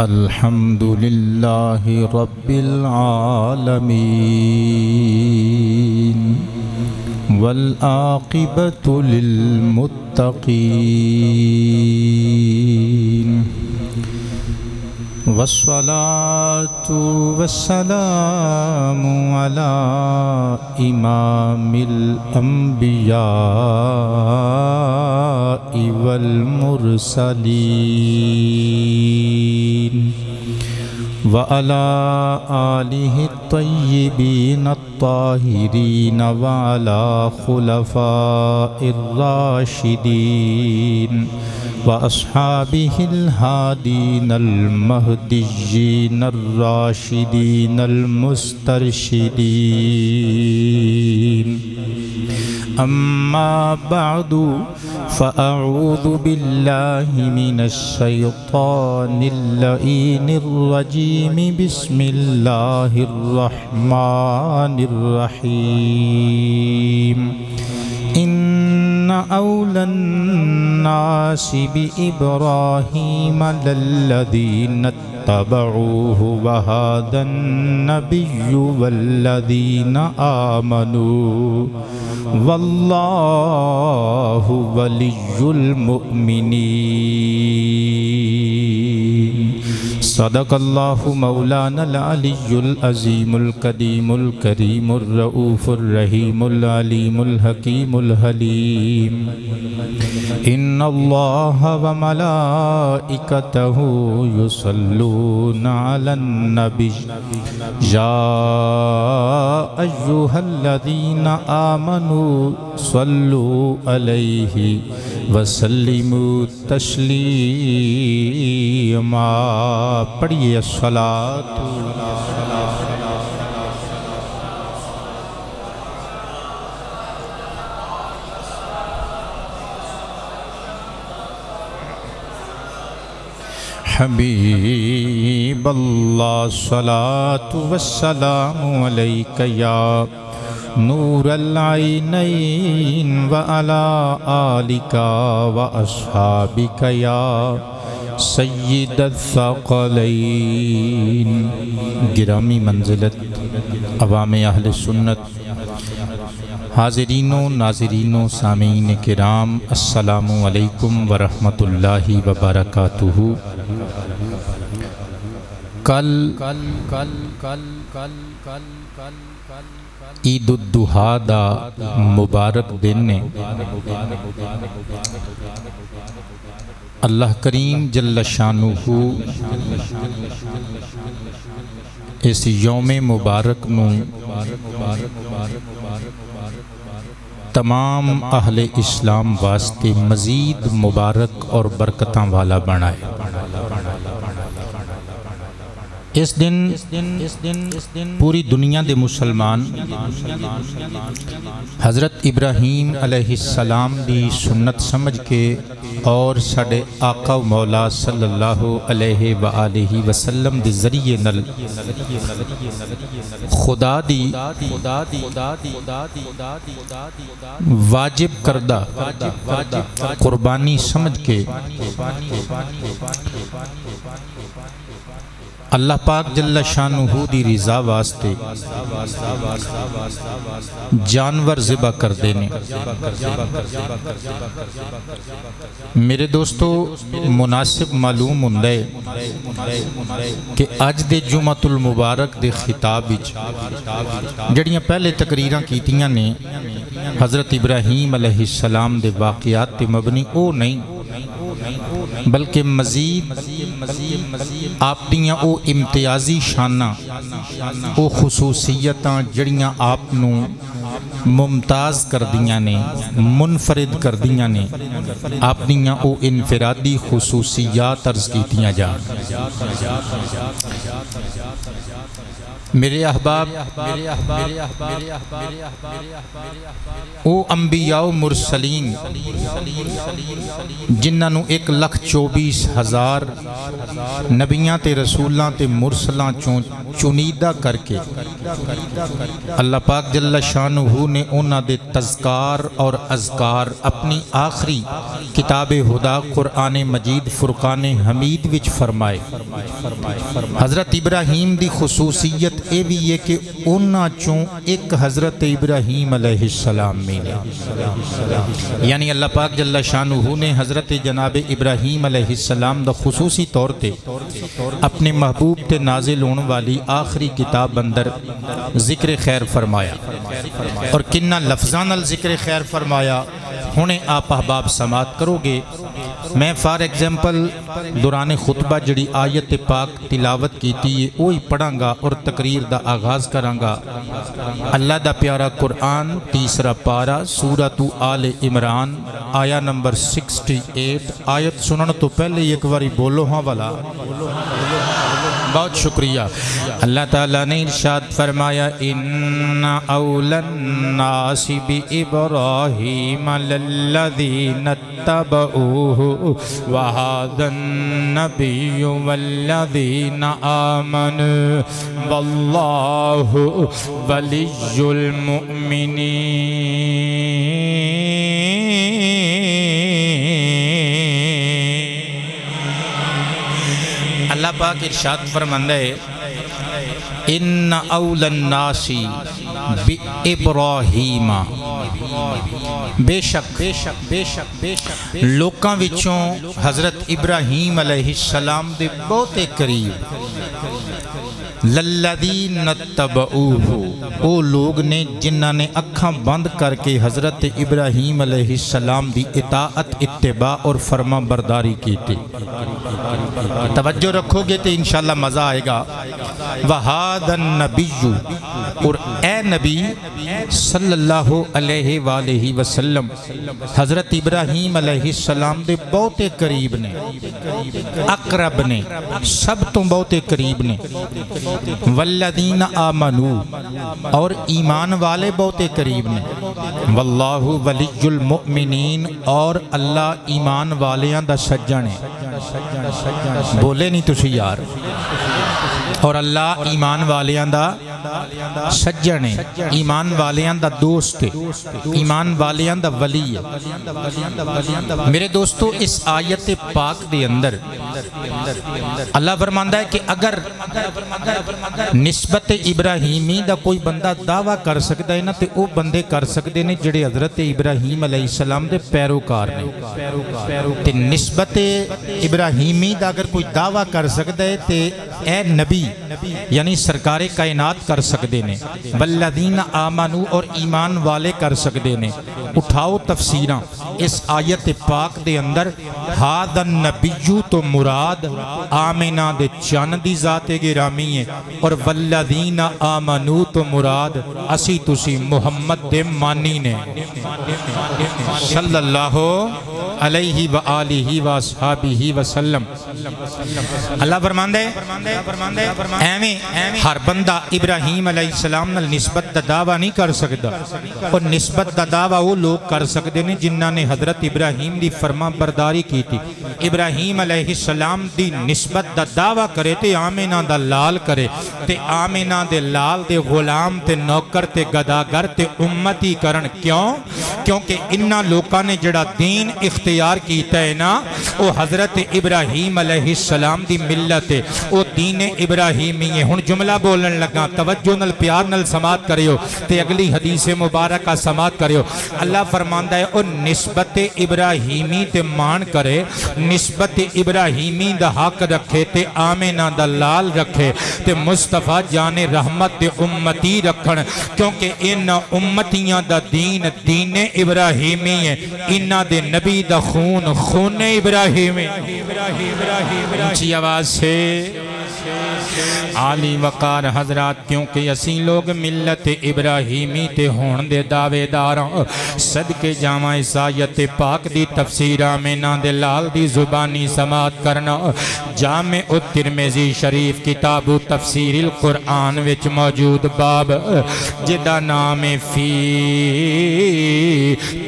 الحمد للہ رب العالمین والعاقبۃ للمتقین والصلاة والسلام على امام الانبیاء والمرسلین وعلى آلہ الطیبین الطاہرین وعلى خلفاء الراشدین وأصحابه الهادين المهديين الراشدين المسترشدين أما بعد فأعوذ بالله من الشيطان اللعين الرجيم بسم الله الرحمن الرحيم أولى الناس بإبراهيم للذين اتبعوه وهذا النبي والذين آمنوا والله ولي المؤمنين صدق اللہ مولانا العلی العظیم القدیم الکریم الرؤوف الرحیم العلیم الحکیم الحلیم ان اللہ وملائکتہ یصلون علی النبی یا ایہا الذین آمنوا صلوا علیہ وسلموا تسلیما پڑھیے الصلاۃ حبیب اللہ صلاۃ والسلام علیک یا نور العینین وعلی آلک واصحابک یا سید الثقلین گرامی منزلت عوام اہل سنت حاضرین و ناظرین و سامعین کرام السلام علیکم ورحمۃ اللہ وبرکاتہ۔ کل عید الضحیٰ دا مبارک دن نے اللہ کریم جل شانہ اس یوم مبارک نو تمام اہل اسلام واسطے مزید مبارک اور برکتاں والا بنائے۔ اس دن پوری دنیا دے مسلمان حضرت ابراہیم علیہ السلام دی سنت سمجھ کے اور ساڑے آقا و مولا صلی اللہ علیہ وآلہ وسلم دے ذریعے نل خدا دی واجب کردہ قربانی سمجھ کے اللہ پاک جل شانہ دی رضا واسطے جانور ذبح کر دینے۔ میرے دوستو مناسب معلوم ہوندے کہ آج دے جمعۃ المبارک دے خطاب وچ جڑیاں پہلے تقریراں کیتیاں نے حضرت ابراہیم علیہ السلام دے واقعات تے مبنی او نہیں بلکہ مزید آپ دیاں او امتیازی شانہ او خصوصیتاں جڑیاں آپ نو ممتاز کر دیاں نے منفرد کر دیاں نے آپ دیاں او انفرادی خصوصیات عرض کیتیاں جا۔ میرے احباب او انبیاء و مرسلین جنہاں نو 1,24,000 نبیاں تے رسولاں تے مرسلاں چنیدہ کر کے اللہ پاک جل شانہ نے انہاں دے تذکار اور اذکار اپنی آخری کتاب خدا قرآن مجید فرقان حمید وچ فرمائے۔ حضرت ابراہیم دی خصوصیت اے بھی ہے کہ انہاں چوں ایک حضرت ابراہیم علیہ السلام ملے، یعنی اللہ پاک جل شانہ نے حضرت جناب ابراہیم علیہ السلام دا خصوصی طور تے اپنے محبوب تے نازل ہونے والی آخری کتاب اندر ذکر خیر فرمایا، اور کنہ لفظاں نال ذکر خیر فرمایا ہونے آپ احباب سماعت کرو گے۔ میں فار ایگزامپل دوران خطبہ جڑی آیت پاک تلاوت کیتی ہے وہی پڑھاں گا اور تقریر دا آغاز کراں گا۔ اللہ دا پیارا قرآن تیسرا پارہ سورۃ آل عمران آیا نمبر 68۔ آیت سنن تو پہلے ایک باری بولو ہاں والا۔ بہت شکریہ۔ اللہ تعالیٰ نے ارشاد فرمایا ان اول الناس بابراہیم للذین اتبعوہ وہذا النبی والذین آمنوا واللہ ولی المؤمنین۔ اللہ پاک ارشاد فرماندہ ہے ان اول الناس بابراہیم، بے شک لوکاں وچوں حضرت ابراہیم علیہ السلام دے بہتے قریب للذین اتبعوہ، وہ لوگ نے جنہاں نے اکھاں بند کر کے حضرت ابراہیم علیہ السلام دی اطاعت اتباع اور فرما برداری کی تھی۔ توجہ رکھو گے تو انشاءاللہ مزہ آئے گا۔ وَهَذَا النَّبِيُّ، اور اے نبی صلی اللہ علیہ وآلہ وسلم حضرت ابراہیم علیہ السلام دے بہتے قریب نے، اقرب نے، سب تو بہتے قریب نے۔ والذین آمنوا، اور ایمان والے بہتے قریب نے۔ واللہ ولی المؤمنین، اور اللہ ایمان والیاں دا سجن ہے۔ بولے نہیں تسی یار، اور اللہ ایمان والیاں دا سجن ہے، ایمان والیاں دا دوست ہے، ایمان والیاں دا ولی ہے۔ میرے دوستو اس آیت پاک دے اندر اللہ فرماندہ ہے کہ اگر نسبت ابراہیمی دا کوئی بندہ دعویٰ کر سکتا ہے نا تے وہ بندے کر سکتے نے جڑے حضرت ابراہیم علیہ السلام دے پیروکار نے، تے نسبت ابراہیمی دا اگر کوئی دعویٰ کر سکتا ہے تے اے نبی یعنی سرکار کائنات کر سکتے نے، والذین آمنوا، اور ایمان والے کر سکتے نے۔ اٹھاؤ تفسیراں اس آیت پاک دے اندر ھذا النبی تو مراد آمنہ دے چن دی ذات گرامی ہے، اور والذین آمنوا تو مراد اسی تسی محمد دے مانی نے صلی اللہ علیہ وآلہ وآصحابہ وسلم۔ اللہ فرماندہ ہے ایویں ہر بندہ ابراہیم علیہ السلام نال نسبت دا دعویٰ نہیں کر سکتا، اور نسبت دا دعویٰ وہ لوگ کر سکتے ہیں جنہاں نے حضرت ابراہیم دی فرما برداری کی تھی۔ ابراہیم علیہ السلام دی نسبت دا دعویٰ کرے تے آمنہ دا لال کرے، تے آمنہ دے لال دے غلام تے نوکر تے گداگر تے امتی کرن۔ کیوں؟ کیونکہ انہاں لوکاں نے جڑا دین اختیار کیتا ہے نا وہ حضرت ابراہیم علیہ السلام دی ملت ہے، وہ دین ابراہیمی ہے۔ ہن جملہ بولن لگا، توجہ نل پیار نل سماعت کریو تے اگلی حدیث مبارکہ سماعت کریو۔ اللہ فرماندہ ہے او نسبت ابراہیمی تے مان کرے، نسبت ابراہیمی دا حق رکھے تے آمنہ دا لال رکھے تے مصطفیٰ جان رحمت دے امتی رکھن، کیونکہ ان امتیاں دا دین دین ابراہیمی ہے، انہ دے نبی دا خون خون ابراہیمی۔ اونچی آواز سے عالی وقار حضرات، کیونکہ اسی لوگ ملت ابراہیمی تے ہون دے دعوے داراں، صدقے جامع اس آیت پاک دی تفسیر آمنہ دے لال دی زبانی سماعت کرنا۔ جامع الترمذی شریف کتاب تفسیر القرآن وچ موجود باب جدا نام فی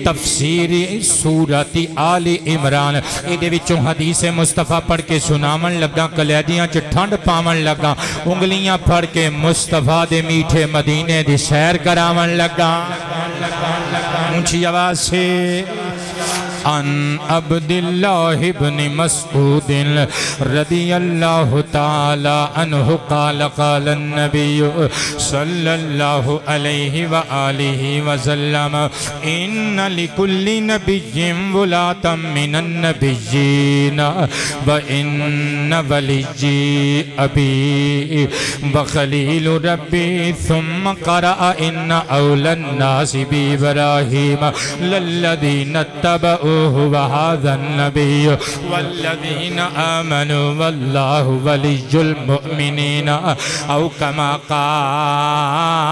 تفسیر سورۃ آل عمران، ایدے وچوں حدیث مصطفیٰ پڑھ کے سنامن لگا، کلیدیاں چ ٹھنڈ پاون لگا، انگلیاں پھڑ کے مصطفیٰ دے میٹھے مدینے دی سیر کراون لگا۔ اونچی آواز سے عن عبداللہ ابن مسعود رضی اللہ تعالی عنہ قال قال النبی صلی اللہ علیہ وآلہ وسلم ان لکل نبی ولاتا من النبیین وان ولیجی ابی وخلیل ربی ثم قرأ ان اول الناس بی ابراہیم للذین اتبعوا وهذا النبي والذين آمنوا والله ولي المؤمنين أو كما قال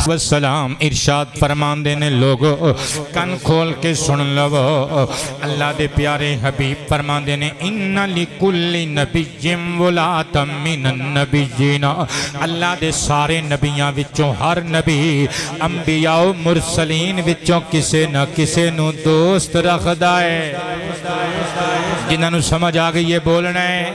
والسلام ارشاد فرمان دینے لوگو کن کھول کے سن لو اللہ دے پیارے حبیب فرمان دینے ان لکل نبی ولاتا من النبیین اللہ دے سارے نبیاں وچوں ہر نبی انبیاء و مرسلین وچوں کسے نہ کسے نو دوست رکھ دائے جنہاں نو سمجھ آگئی یہ بولنا ہے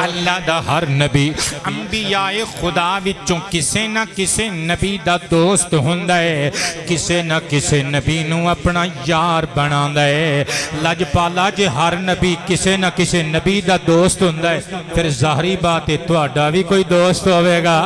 اللہ دا ہر نبی انبیاء خدا وچوں کسے نہ کسے نبی دا دوست ہوندہ ہے کسے نہ کسے نبی نو اپنا یار بنا دے لج پالا جے ہر نبی کسے نہ کسے نبی دا دوست ہوندہ ہے پھر ظاہری بات ہے تواڈا بھی کوئی دوست ہوئے گا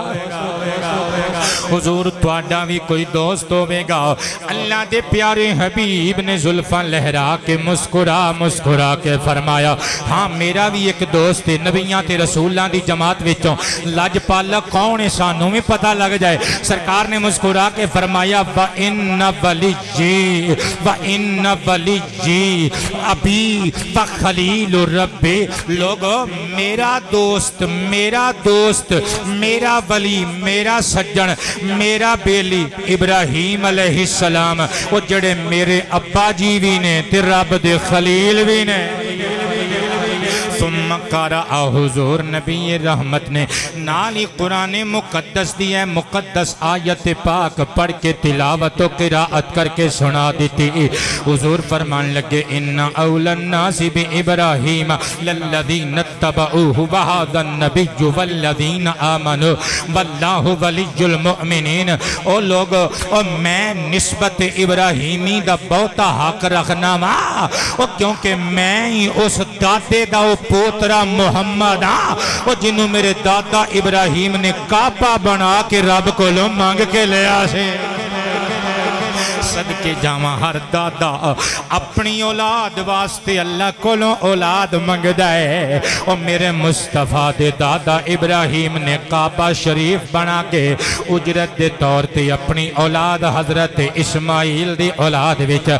حضور تواڈا بھی کوئی دوست ہوئے گا اللہ دے پیارے حبیب نے زلفاں لہرا کے مسکرا کے فرمایا ہاں میرا بھی ایک دوست ہے نبیاں تے رسولاں دی جماعت وچوں لج پالا کون ہے سانوں میں پتہ لگ جائے سرکار نے مسکرا کے فرمایا وَإِنَّ وَلِيِّي ابی وَخَلِيلُ رَبِّ لوگو میرا دوست میرا ولی میرا سجن میرا بیلی ابراہیم علیہ السلام وہ جڑے میرے ابا جی بھی نے تے رب دے خلیل بھی نے ثم قرأ حضور نبی رحمت نے نالی قرآن مقدس دی ہے مقدس آیت پاک پڑھ کے تلاوت و قراءت کر کے سنا دیتی حضور فرمان لگے ان اول الناس بی ابراہیم للذین اتبعوه وهذا النبی والذین آمنوا واللہ ولی المؤمنین او لوگ او میں نسبت ابراہیمی دا بہتا حق رکھنا او کیونکہ میں ہی اس دادے دا پوترا محمد وہ جنہوں میرے دادا ابراہیم نے کعبہ بنا کے رب کو لو مانگ کے لیا سے صدقے جاواں ہر دادا اپنی اولاد واسطے اللہ کولوں اولاد منگ دائے اور میرے مصطفیٰ دے دادا ابراہیم نے کعبہ شریف بنا کے اجرت دے طور تے اپنی اولاد حضرت اسماعیل دی اولاد وچ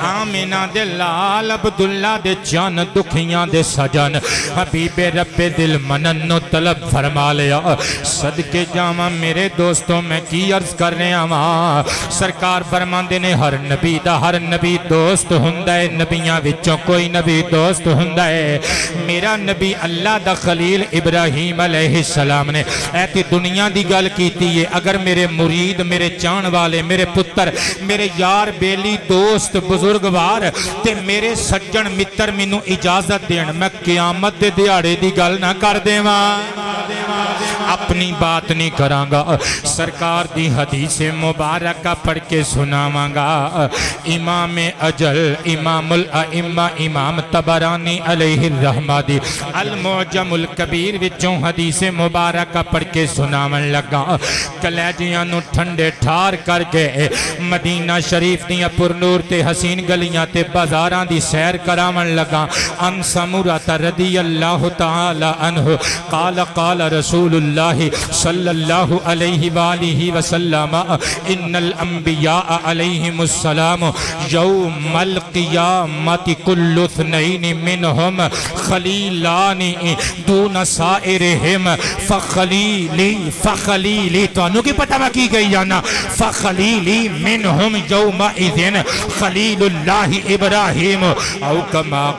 آمینہ دے لال عبداللہ دے جان دکھیاں دے سجن حبیب رب دل منن طلب فرما لیا صدقے جاواں میرے دوستوں میں کی عرض کر رہے ہیں سرکار فرمان دے ہر نبی دوست ہوندہ ہے نبیاں وچوں کوئی نبی دوست ہوندہ ہے میرا نبی اللہ دا خلیل ابراہیم علیہ السلام نے ایتی دنیا دی گل کیتی ہے اگر میرے مرید میرے چان والے میرے پتر میرے یار بیلی دوست بزرگوار تے میرے سجن متر مینوں اجازت دین میں قیامت دے دیاڑے دی گل نہ کر دے اپنی بات نہیں کرانگا سرکار دی حدیث مبارکہ پڑھ کے سناوانگا امام اجل امام الائمہ امام طبرانی علیہ الرحمہ دی المعجم الکبیر وچوں حدیث مبارکہ پڑھ کے سناون لگا کلیجیاں نو ٹھنڈے ٹھار کر کے مدینہ شریف دیا پرنور تے حسین گلیاں تے بازاراں دی سیر کراون لگا ان سمورت رضی اللہ تعالی عنہ قال قال رسول اللہ صلی اللہ علیہ وآلہ وسلم ان الانبیاء علیہم السلام یوم القیامت کل اثنین منہم خلیلانی دون سائرہم فخلیلی تو انہوں کی پتہ میں کی گئی جانا فخلیلی منہم یوم اذن خلیل اللہ ابراہیم او کما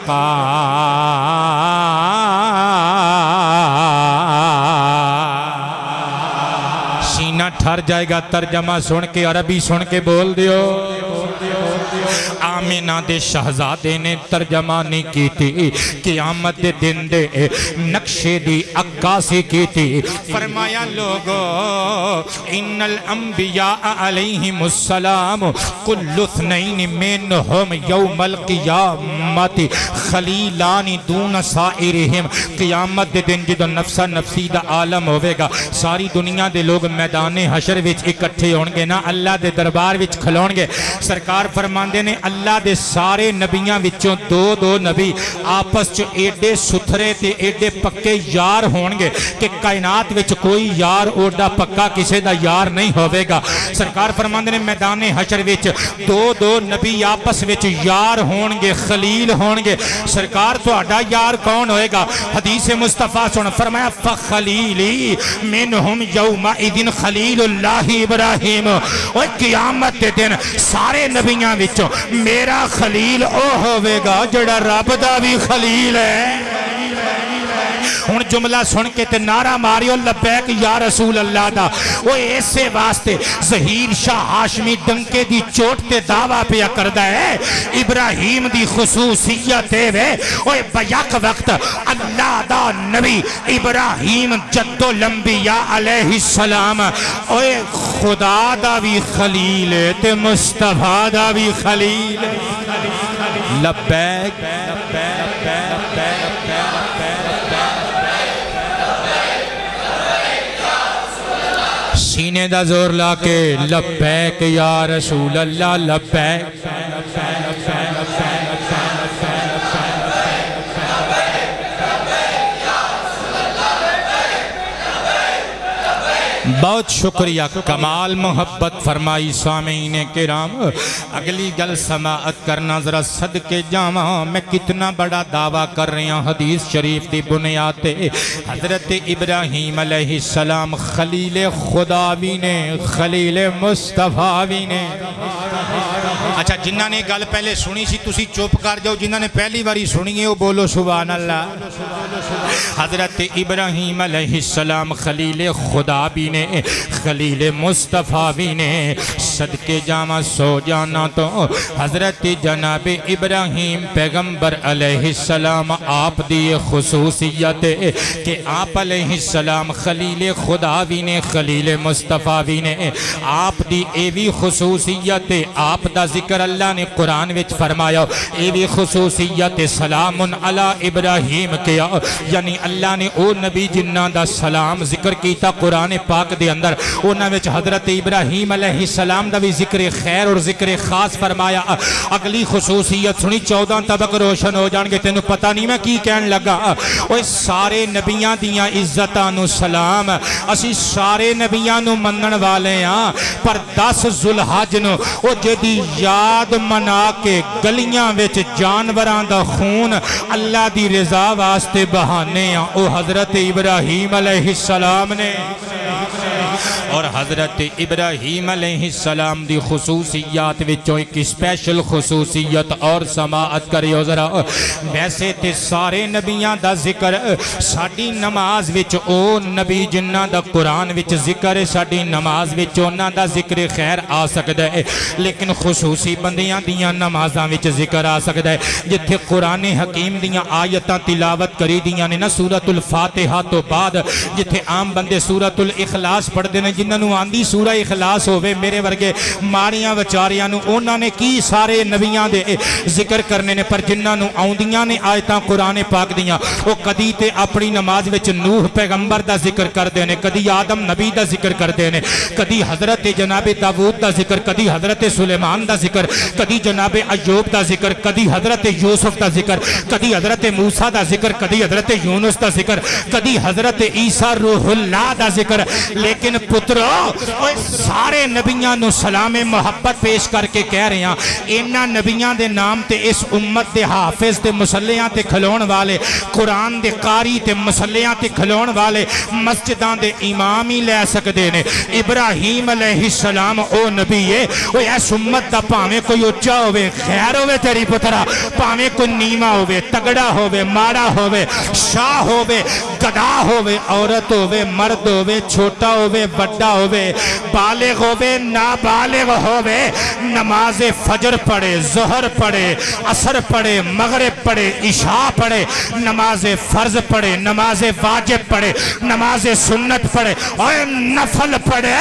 سینہ ٹھر جائے گا ترجمہ سن کے عربی سن کے بول دیو آمینہ دے شہزادے نے ترجمانی کی تھی، قیامت دے دن دے نقشے دی عکاسی کی تھی۔ فرمایا لوگو ان الانبیاء علیہم السلام کل اثنین منہم یوم القیامت خلیلان دون سائرہم، قیامت دے دن جدو نفسا نفسی دا عالم ہوئے گا، ساری دنیا دے لوگ میدان حشر وچ اکٹھے ہونگے نا، اللہ دے دربار وچ کھلونگے۔ سرکار فرماندے نے اللہ دے سارے نبیاں وچوں دو نبی آپس چ ایڈے ستھرے تے ایڈے پکے یار ہونگے کہ کائنات وچ کوئی یار اوڈا پکا کسے دا یار نہیں ہوئے گا۔ سرکار فرماندے نے میدان حشر وچ دو نبی آپس وچ یار ہونگے، خلیل ہونگے۔ سرکار تو آڈا یار کون ہوئے گا؟ حدیث مصطفیٰ سن فرمایا فخلیلی منہم یومئذ خلیل اللہ ابراہیم، اور قیامت دے دن سارے نبیاں وچوں میرا خلیل او ہوئے گا جڑا رب دا بھی خلیل ہے۔ ہن جملہ سن کے تے نعرہ ماریو لبیک یا رسول اللہ دا، وہ ایسے واسطے ظہیر شاہ ہاشمی ڈنکے دی چوٹ تے دعویٰ پیا کردہ ہے ابراہیم دی خصوصیت ہے وہ بیک وقت اللہ دا نبی ابراہیم جد الانبیاء علیہ السلام اوے خدا دا بھی خلیل تے مصطفیٰ دا بھی خلیل۔ لبیک سینے دا زور لا کے لبیک یا رسول اللہ لبیک۔ بہت شکریہ، کمال محبت فرمائی سامعین کرام۔ اگلی گل سماعت کرنا ذرا صدقے جاواں، میں کتنا بڑا دعویٰ کر رہے ہیں حدیث شریف دی بنیاد تے حضرت ابراہیم علیہ السلام خلیل خدا بھی نے، خلیل مصطفیٰ بھی نے۔ اچھا جنہاں نے گل پہلے سنی سی تسی چوپ کر جاؤ، جنہاں نے پہلی باری سنی ہے وہ بولو سبحان اللہ۔ حضرت ابراہیم علیہ السلام خلیل خدا بھی نے، خلیل مصطفیٰ بھی نے۔ صدقے جامع سو جانا تو حضرت جناب ابراہیم پیغمبر علیہ السلام آپ دی خصوصیت ہے کہ آپ علیہ السلام خلیل خدا بھی نے، خلیل مصطفیٰ بھی نے۔ آپ دی ایوی خصوصیت ہے، آپ دا ذکر اللہ نے قرآن وچ فرمایا، ایوی خصوصیت سلام علی ابراہیم کیا، یعنی اللہ نے او نبی جنہ دا سلام ذکر کیتا قرآن پاک دے اندر، اونا وچ حضرت ابراہیم علیہ السلام دا بھی ذکر خیر اور ذکر خاص فرمایا۔ اگلی خصوصیت سنی 14 طبق روشن ہو جان گے، تینوں پتہ نہیں میں کی کہن لگا۔ اوہ سارے نبیاں دیاں عزتانو سلام، اسی سارے نبیاں نو منن والے ہاں، پر 10 ذوالحج نو او جدی یاد منا کے گلیاں وچ جانوراں دا خون اللہ دی رضا واسطے بہانے ہاں، او حضرت ابراہیم علیہ السلام نے۔ اور حضرت ابراہیم علیہ السلام دی خصوصیات وچوں ایک اسپیشل خصوصیت اور سماعت کریو ذرا۔ ویسے تے سارے نبیاں دا ذکر ساڈی نماز وچ او نبی جنہ دا قرآن وچ ذکر ساڈی نماز وچ انہاں دا ذکر خیر آ سکدا ہے، لیکن خصوصی بندیاں دیاں نمازاں وچ ذکر آ سکدا ہے۔ جتھے قرآن حکیم دیاں آیتاں تلاوت کری دیاں نے نا سورۃ الفاتحہ تو بعد، جتھے عام بندے سورۃ الاخلاص پڑھ دینے جنہاں نو آندی سورہ اخلاص ہوئے میرے ورگے ماریاں وچاریاں نو انہاں نے کی سارے نبیاں دے ذکر کرنے نے، پر جنہاں نو آؤندیاں نے آیتاں قرآن پاک دیاں وہ کدی تے اپنی نماز وچ نوح پیغمبر دا ذکر کر دینے، کدی آدم نبی دا ذکر کر دینے، کدی حضرت جناب داود دا ذکر، کدی حضرت سلیمان دا ذکر، کدی جناب ایوب دا ذکر، کدی حضرت یوسف دا ذکر، کدی حضرت موسیٰ دا ذکر، کدی حضرت یونس دا ذکر، کدی حضرت عیسیٰ روح اللہ دا ذکر۔ لیکن پترو سارے نبیاں نو سلام محبت پیش کر کے کہہ رہے ہیں انہاں نبیاں دے نام تے اس امت دے حافظ تے مسلیاں تے کھلون والے، قرآن دے قاری تے مسلیاں تے کھلون والے، مسجداں دے امام ہی لے سکدے نے۔ ابراہیم علیہ السلام او نبی ہے، وہ اس امت دا پاویں کوئی اچھا ہوئے خیر ہوئے تیری پترا، پاویں کوئی نیما ہوئے تگڑا ہوئے مارا ہوئے شاہ ہوئے گدا ہوئے عورت ہوئے مرد ہوئے چھوٹا ہوئے بڑا وڈا ہوئے بالغ ہوئے نابالغ ہوئے نماز فجر پڑھے ظہر پڑھے عصر پڑھے مغرب پڑھے عشاء پڑھے نماز فرض پڑھے نماز واجب پڑھے نماز سنت پڑھے اور نفل پڑھے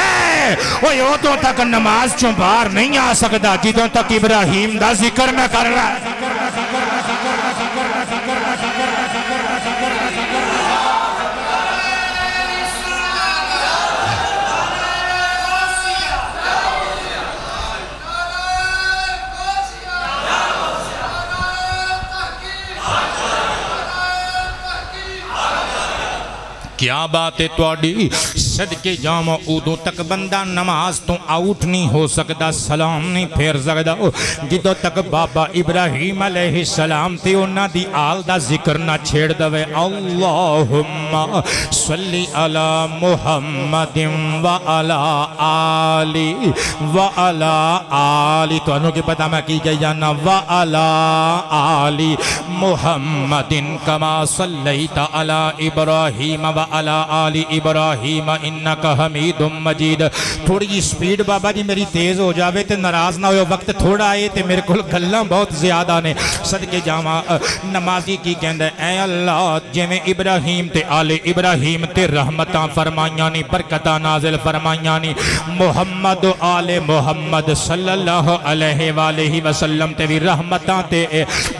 وہ تو تک نماز چوں باہر نہیں آ سکتا جدوں تک ابراہیم دا ذکر میں کر رہا ہے کیا بات ہے توڑی صدقے جامع اودوں تک بندہ نماز تو آؤٹ نہیں ہو سکتا سلام نہیں پھیر سکتا جدو تک بابا ابراہیم علیہ السلام تھے انہاں دی آل دا ذکر نہ چھیڑ دوے اللہم صلی علی محمد و علی آلی و علی آلی تو انہوں کے پتہ میں کی گئی جانا و علی آلی محمد کما صلیت علی ابراہیم و علی آل ابراہیم انکا حمید مجید تھوڑی سپیڈ بابا جی میری تیز ہو جاوے تے ناراض نہ ہوئے وقت تھوڑا آئے تے میرے کل گلاں بہت زیادہ نے صدقے جامع نمازی کی کہندے اے اللہ جے میں ابراہیم تے آل ابراہیم تے رحمتاں فرمائیانی برکتاں نازل فرمائیانی محمد و آل محمد صلی اللہ علیہ وآلہ وسلم تے بھی رحمتاں تے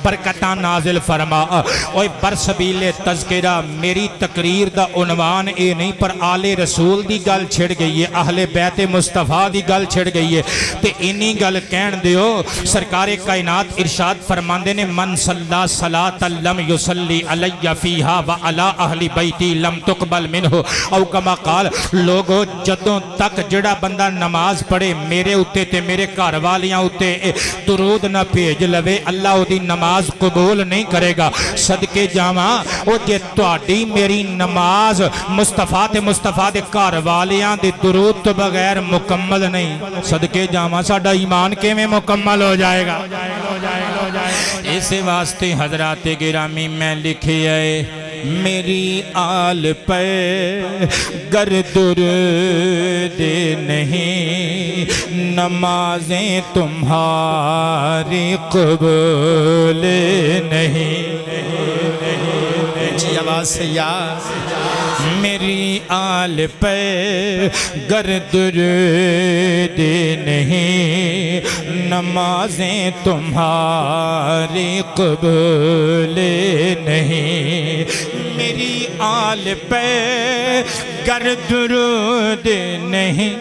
برکتاں نازل فرما اوہ برسبیل تذکرہ میری تقریر دا عنوان اے نہیں پر آل رسول دی گل چھڑ گئی ہے اہل بیت مصطفیٰ دی گل چھڑ گئی ہے تے انہی گل کہن دیو سرکار کائنات ارشاد فرماندے نے من صلی صلاة لم یصلی علی فیہا وعلا اہل بیتی لم تقبل منہ او کما قال لوگو جدوں تک جڑا بندہ نماز پڑھے میرے اتے تے میرے گھر والیاں اتے درود نہ بھیج لوے اللہ دی نماز قبول نہیں کرے گا صدقے جاواں او جے تہاڈی میری نماز مصطفیٰ دے گھر والیاں دے درود تو بغیر مکمل نہیں صدقے جاواں ساڈا ایمان کیویں مکمل ہو جائے گا اسے واسطے حضرات گرامی میں لکھے آئے میری آل پہ گر درود نہیں نمازیں تمہاری قبول نہیں جی آواز سے یاد میری آل پہ گر درود نہیں نمازیں تمہاری قبول نہیں میری آل پہ گر درود نہیں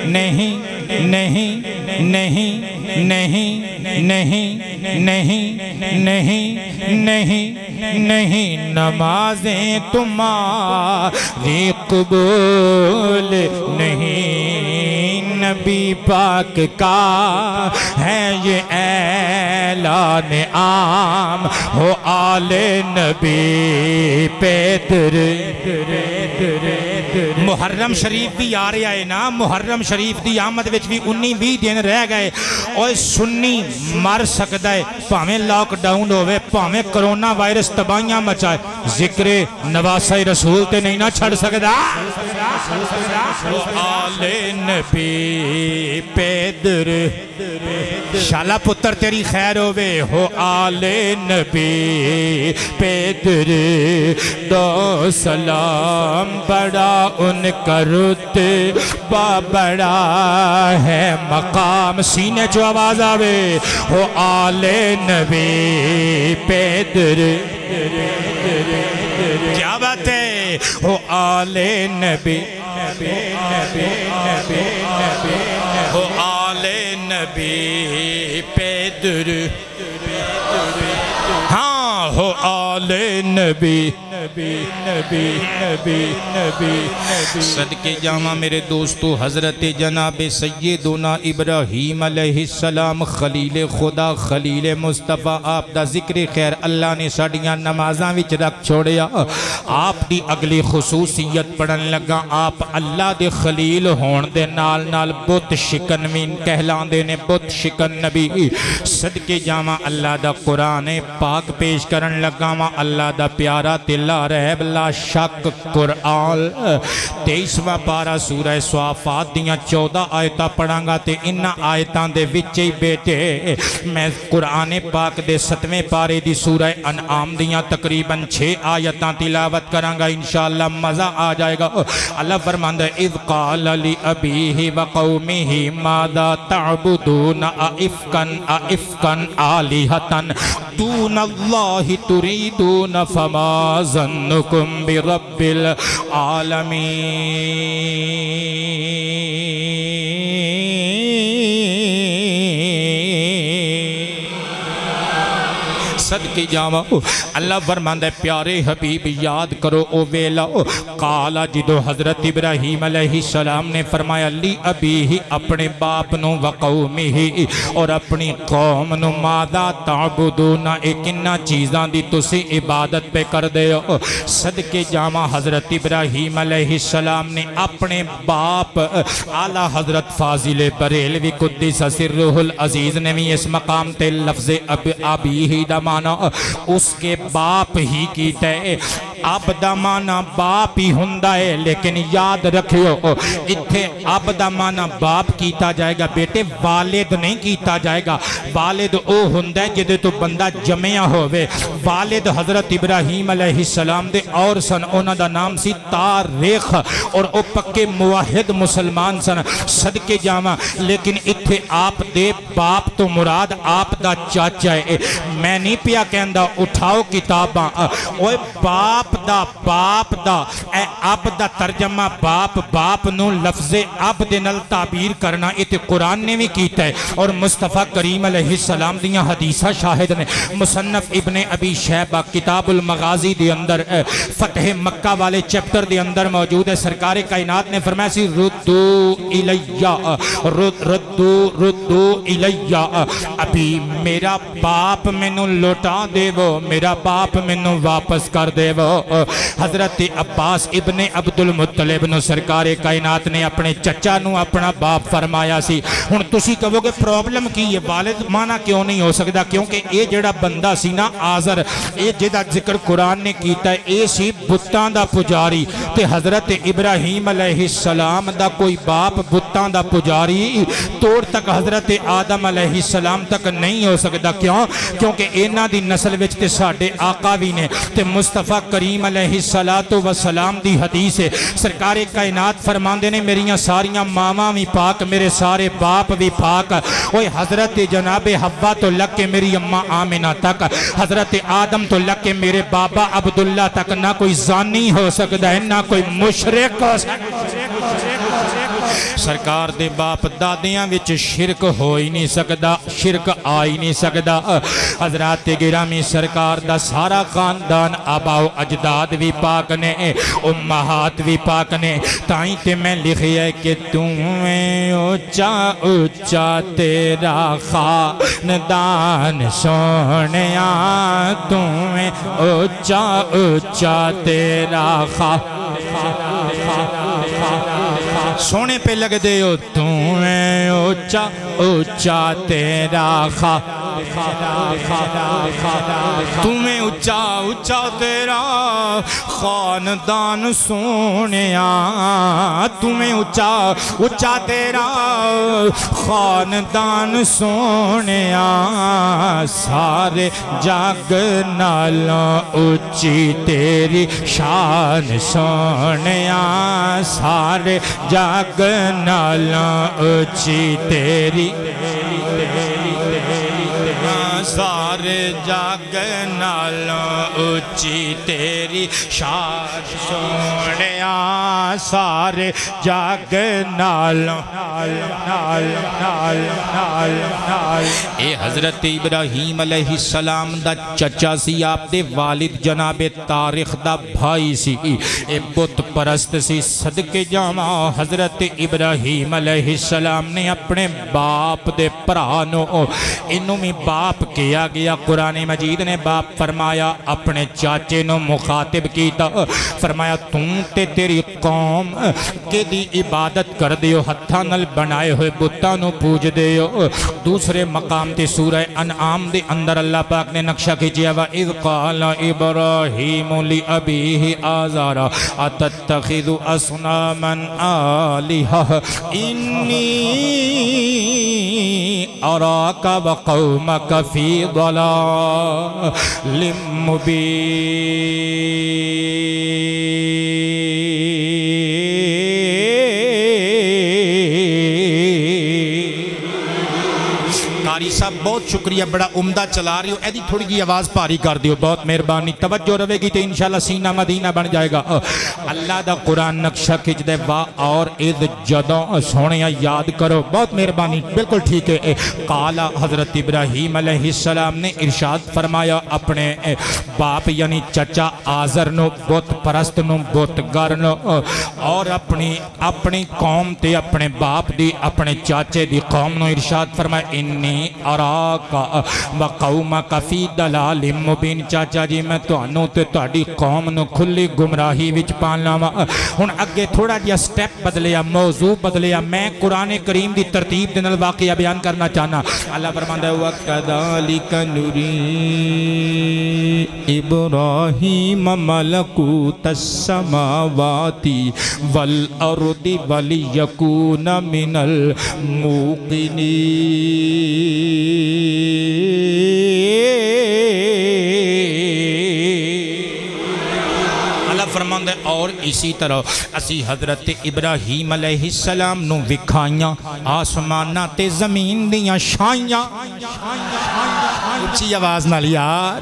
نہیں نہیں نہیں نہیں نہیں نہیں نہیں نہیں نہیں نمازیں تمہاری قبول نہیں نبی پاک کا ہے یہ اعلان عام ہو آل نبی پہ محرم شریف بھی آ رہا ہے نا محرم شریف دی آمد وچ بھی 19-20 دن رہ گئے اور سنی مر سکتا ہے پاویں لاک ڈاؤن ہوئے پاویں کرونا وائرس تباہیاں مچائے ذکر نواسہ رسول تے نہیں نہ چھڑ سکتا آل نبی پیدر شالہ پتر تیری خیر ہوئے ہو آل نبی پیدر دو سلام بڑا ان کا رتبہ بڑا ہے مقام سینے جو آواز آوے ہو آل نبی پیدر کیا بات ہے ہو آل نبی ہو آل نبی پیدر ہاں ہو آل نبی صدقے جامع میرے دوستو حضرت جناب سیدنا ابراہیم علیہ السلام خلیل خدا خلیل مصطفیٰ آپ دا ذکر خیر اللہ نے ساڑیاں نمازاں وچ رکھ چھوڑیا آپ دی اگلی خصوصیت پڑھن لگا آپ اللہ دے خلیل ہون دے نال نال بت شکن وین کہلان دے نے بت شکن نبی صدقے جامع اللہ دا قرآن پاک پیش کرن لگا اللہ دا پیارا تلا بلا ریب لا شک قرآن 23واں پارہ سورہ صافات دیاں 14 آیتاں پڑھاں گا تے انہاں آیتاں دے وچے بیٹے میں قرآن پاک دے 7ویں پارے دی سورہ انعام دیاں تقریباً 6 آیتاں تلاوت کراں گا انشاءاللہ مزہ آ جائے گا اللہ فرماندا ہے اذ قال لأبیہ وقومہ ماذا تعبدون ائفکا آلہۃ دون اللہ تریدون فما ظنکم برب العالمین صدقے جاواں اللہ فرماندا ہے پیارے حبیب یاد کرو او ویلا قالا جدو حضرت ابراہیم علیہ السلام نے فرمایا لی ابی اپنے باپ نو وقومہ اور اپنی قوم نو ماذا تعبدون ایکنہ چیزاں دی تسی عبادت پہ کر دے ہو صدقے جاواں حضرت ابراہیم علیہ السلام نے اپنے باپ اعلیٰ حضرت فاضل بریلوی قدس سرہ العزیز نے بھی اس مقام تے لفظ ابی دا مانا اس کے باپ ہی کیتا ہے اب دا مانا باپ ہی ہندہ ہے لیکن یاد رکھو اتھے اب دا مانا باپ کیتا جائے گا بیٹے والد نہیں کیتا جائے گا والد او ہندہ ہے جدے تو بندہ جمعہ ہوئے والد حضرت ابراہیم علیہ السلام دے اور سن اونا دا نام سی تاریخ اور او پکے موحد مسلمان سن صدقے جاواں لیکن اتھے آپ دے باپ تو مراد آپ دا چاچا ہے میں نہیں پیا کہندہ اٹھاؤ کتاباں اوہ باپ دا اے اب دا ترجمہ باپ نو لفظ اب دے نل تعبیر کرنا اتے قرآن نے بھی کیتا ہے اور مصطفیٰ کریم علیہ السلام دیاں حدیثہ شاہد نے مصنف ابن ابی شیبہ کتاب المغازی دے اندر فتح مکہ والے چیپٹر دے اندر موجود ہے سرکار کائنات نے فرمایا سی ردو الیہ ابھی میرا باپ میں نو لوٹا دے وہ میرا باپ میں نو واپس کر دے وہ حضرت عباس ابن عبد المطلب نو سرکار کائنات نے اپنے چچا نو اپنا باپ فرمایا سی ہن تسی کہو گے پرابلم کی یہ والد مانا کیوں نہیں ہو سکتا کیونکہ اے جڑا بندہ سی نا آزر اے جڑا ذکر قرآن نے کیتا ہے اے سی بتاں دا پجاری تے حضرت ابراہیم علیہ السلام دا کوئی باپ بتاں دا پجاری توڑ تک حضرت آدم علیہ السلام تک نہیں ہو سکتا کیوں کیونکہ اینا دی نسل وچ تے ساڑھے آقا بھی نے تے مصطفیٰ کریم علیہ السلام دی حدیث ہے سرکار کائنات فرماندے نے میریاں ساریاں ماما بھی پاک میرے سارے باپ بھی پاک اوہ حضرت جناب حوا تو لگ کے میری اماں آمنہ تک حضرت آدم تو لگ کے میرے بابا عبداللہ تک نہ کوئی زانی ہو سکتا ہے نہ کوئی مشرک ہو سکتا سرکار دے باپ دادیاں وچ شرک ہو ہی نہیں سکدا شرک آ ہی نہیں سکدا حضرات گرامی سرکار دا سارا خاندان آبا و اجداد بھی پاک نے امہات بھی پاک نے تائیں تے میں لکھی ہے کہ تمہیں اونچا اونچا تیرا خاندان سونیا تمہیں اونچا اونچا تیرا سونے پہ لگ دے ہو تمہیں اونچا اونچا تیرا تمہیں اونچا اونچا تیرا خاندان سونیا تمہیں اونچا اونچا تیرا خاندان سونیا سارے جگ نالوں اونچی تیری شان سونیا سارے جگ نالوں اونچی تیری سارے جگ نالوں اونچی تیری شان سونیا سارے جگ نالوں اے حضرت ابراہیم علیہ السلام دا چچا سی آپ دے والد جناب تاریخ دا بھائی سی اے بت پرست سی صدقے جاواں حضرت ابراہیم علیہ السلام نے اپنے باپ دے پرانو انہوں میں باپ کیا گیا قرآن مجید نے باپ فرمایا اپنے چاچے نو مخاطب کیتا فرمایا تم تے تیری قوم کے دی عبادت کر دیو ہتھاں نال بنائے ہوئے بتاں نو پوج دے ہو۔ دوسرے مقام تے سورہ انعام دے اندر اللہ پاک نے نقشہ کھینچیا وَإِذْ قَالَ إِبْرَاهِيمُ لِأَبِيهِ آزَارَ أَتَتَّخِذُ أَصْنَامًا آلِهَةً إِنِّي أَرَاكَ وَقَوْمَكَ فِي ضَلَالٍ قاری صاحب بہت شکریہ، بڑا عمدہ چلا رہے ہو، ایدی تھوڑی جی آواز پاری کر دیو، بہت مہربانی، توجہ رہے گی تو انشاءاللہ سینہ مدینہ بن جائے گا۔ اللہ دا قرآن نقشہ کھچ دے وا اور اذ جدوں سونیا یاد کرو، بہت مہربانی، بالکل ٹھیک ہے۔ قال حضرت ابراہیم علیہ السلام نے ارشاد فرمایا اپنے باپ یعنی چچا آزر نو، بت پرست نو، بت گر نو، اور اپنی قوم تے اپنے باپ دی، اپنے چاچے دی قوم نو ارشاد فرمایا انی اراکا وقومکا فی دلال مبین، چاچا جی میں تانوں تے تہاڈی قوم نو کھلی گمراہی وچ پالنا وا۔ ہن اگے تھوڑا جہا سٹیپ بدلیا، موضوع بدلیا، میں قرآن کریم دی ترتیب دے نال واقعہ بیان کرنا چاہنا۔ اللہ فرماندا ہے وَكَذَلِكَ نُرِي إِبْرَاهِيمَ مَلَكُوتَ السَّمَاوَاتِ وَالْأَرْضِ وَلِيَكُونَ مِنَ الْمُوقِنِينَ۔ اللہ فرماندہ ہے اور اسی طرح اسی حضرت ابراہیم علیہ السلام نو وکھائیاں آسمانہ تے زمین دیاں شائیاں، اچھی آواز نہ یار،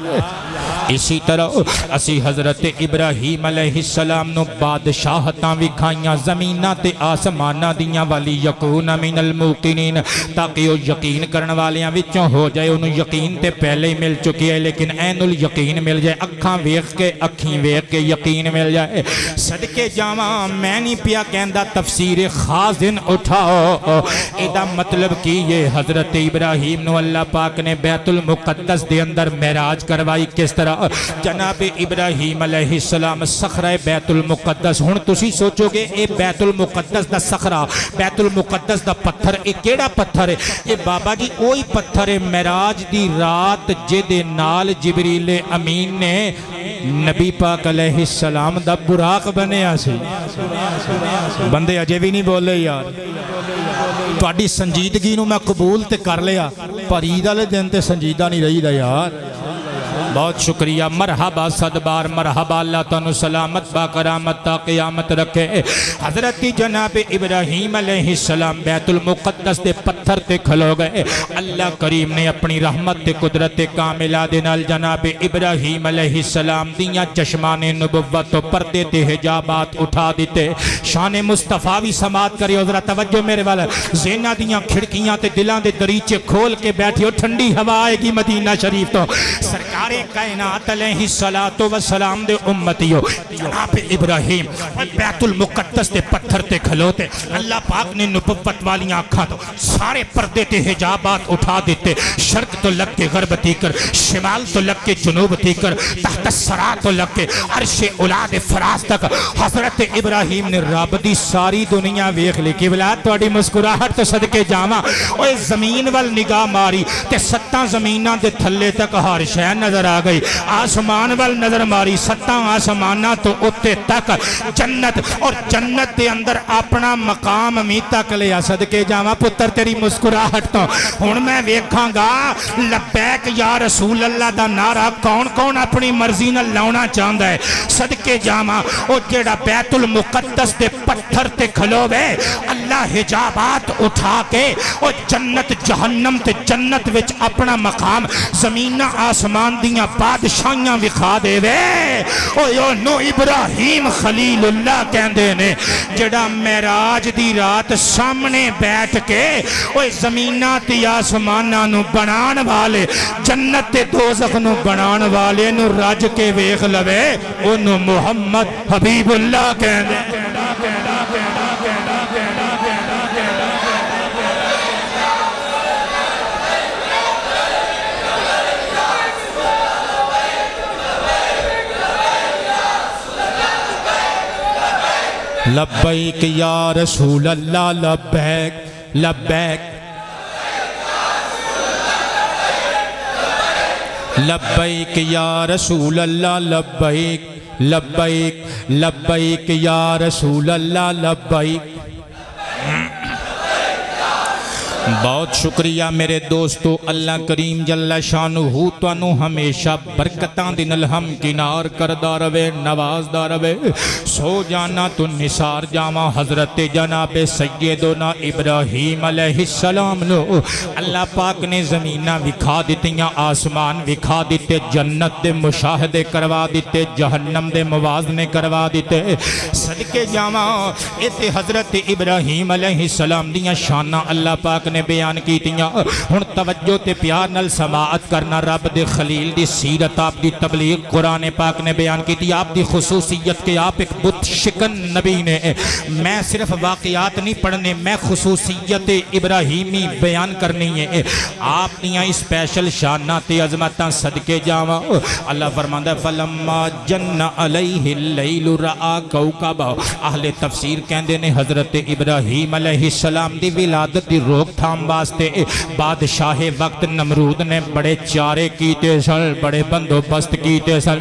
اسی طرح اسی حضرت ابراہیم علیہ السلام نو بادشاہتاں وکھائیاں زمینہ تے آسمانہ دیاں والی یکون من الموقنین، تاکہ وہ یقین کرن والیاں وچوں ہو جائے، انہوں یقین تے پہلے ہی مل چکی ہے لیکن عین الیقین مل جائے، اکھاں ویکھ کے اکھیں ویکھ کے یقین مل جائے۔ صدقے جاواں میں نہیں پیا کہندا تفسیر خازن اٹھاؤ، ایدہ مطلب کی یہ حضرت ابراہیم نو اللہ پاک نے بیت المقدس دے اندر معراج کروائی کس طرح؟ جناب ابراہیم علیہ السلام صخرہ بیت المقدس، ہن تسی سوچو گے اے بیت المقدس دا صخرہ، بیت المقدس دا پتھر، اے کیڑا پتھر ہے؟ اے بابا جی اوہی پتھر ہے معراج دی رات جدے نال جبریل امین نے نبی پاک علیہ السلام دا براق بنے آسی۔ بندے اجے بھی نہیں بولے یار، تواڈی سنجیدگی نو میں قبول تے کر لیا، پر عید والے دن تے سنجیدہ نہیں رہی دا یار۔ بہت شکریہ، مرحبا صدبار مرحبا، اللہ تنو سلامت با کرامت تا قیامت رکھے۔ حضرت جناب ابراہیم علیہ السلام بیت المقدس دے پتھر تے کھلو گئے، اللہ کریم نے اپنی رحمت تے قدرت کاملہ دے نال جناب ابراہیم علیہ السلام دیاں چشمان نبوت و پردے تے حجابات اٹھا دیتے، شان مصطفیٰ بھی سماعت کرے، ذرا توجہ میرے والا، زینہ دیاں کھڑکیاں تے دلان دے دریچے کھول کے بیٹھے، ٹھنڈی ہوا آئے گی مدینہ شریف تو، سرکار کائنات علیہ السلام دے امتیو جناب ابراہیم بیت المقدس دے پتھر تے کھلوتے، اللہ پاک نے نبوت والیاں آنکھاں تو سارے پردے تے حجابات اٹھا دیتے، شرق تو لگ کے غرب تھی کر، شمال تو لگ کے جنوب تھی کر، تحت السرا تو لگ کے عرش اولاد فراز تک حضرت ابراہیم نے رب دی ساری دنیا ویکھ لی۔ کی ولاد تواڈی مسکراہٹ تو صدقے جاواں، اوے زمین وال نگاہ ماری تے ستاں زمیناں دے تھلے تک ہر شے نظر آ گئی، آسمان وال نظر ماری، ستاں آسمانہ تو اتے تک جنت، اور جنت دے اندر اپنا مقام می تک لیا۔ صدقے جاواں پتر تیری مسکراہٹ تو ہن میں ویکھاں گا لبیک یا رسول اللہ دا نعرہ کون کون اپنی مرضی نال لاؤنا چاہندا ہے۔ صدقے جاواں او جیڑا بیت المقدس دے پتھر تے کھلوے، اللہ حجابات اٹھا کے او جنت جہنم تے جنت وچ اپنا مقام زمینہ آسمان دیاں بادشاہیاں وکھا دے وے۔ او نو ابراہیم خلیل اللہ کہندے نے جڑا معراج دی رات سامنے بیٹھ کے او زمینہ تے آسمانہ نو بنان والے، جنت تے دوزخ نو بنان والے نو رج کے ویکھ لوے، او نو محمد حبیب اللہ کہندے۔ لبیک یا رسول اللہ لبیک لبیک لبیک یا رسول اللہ لبیک لبیک لبیک یا رسول اللہ لبیک۔ بہت شکریہ میرے دوستو، اللہ کریم جل شانہ تانوں ہمیشہ برکتاں دے نال ہمکنار کردا رہے، نوازدا رہے۔ سو جانا تو نثار جاواں حضرت جناب سیدنا ابراہیم علیہ السلام نو اللہ پاک نے زمیناں وکھا دتیاں، آسمان وکھا دیتے، جنت دے مشاہدے کروا دیتے، جہنم دے موازنے کروا دیتے۔ صدقے جاواں اتے حضرت ابراہیم علیہ السلام دیاں شاناں اللہ پاک نے بیان کی تیاں۔ ہن توجہ تے پیار نال سماعت کرنا، رب دے خلیل دی سیرت آپ دی تبلیغ قرآن پاک نے بیان کی تھی، آپ دی خصوصیت کہ آپ ایک بت شکن نبی نے۔ میں صرف واقعات نہیں پڑھنے، میں خصوصیت ابراہیمی بیان کرنی ہے، آپ دیاں اسپیشل شانات عظمتاں صدقے جاواں۔ اللہ فرماندا ہے فلما جن علیہ اللیل رآ کوکبا۔ اہل تفسیر کہندے نے حضرت ابراہیم علیہ السلام دی ولادت دی روک تھام واسطے بادشاہ وقت نمرود نے بڑے چارے کیتے سن، بڑے بندوبست کیتے سن،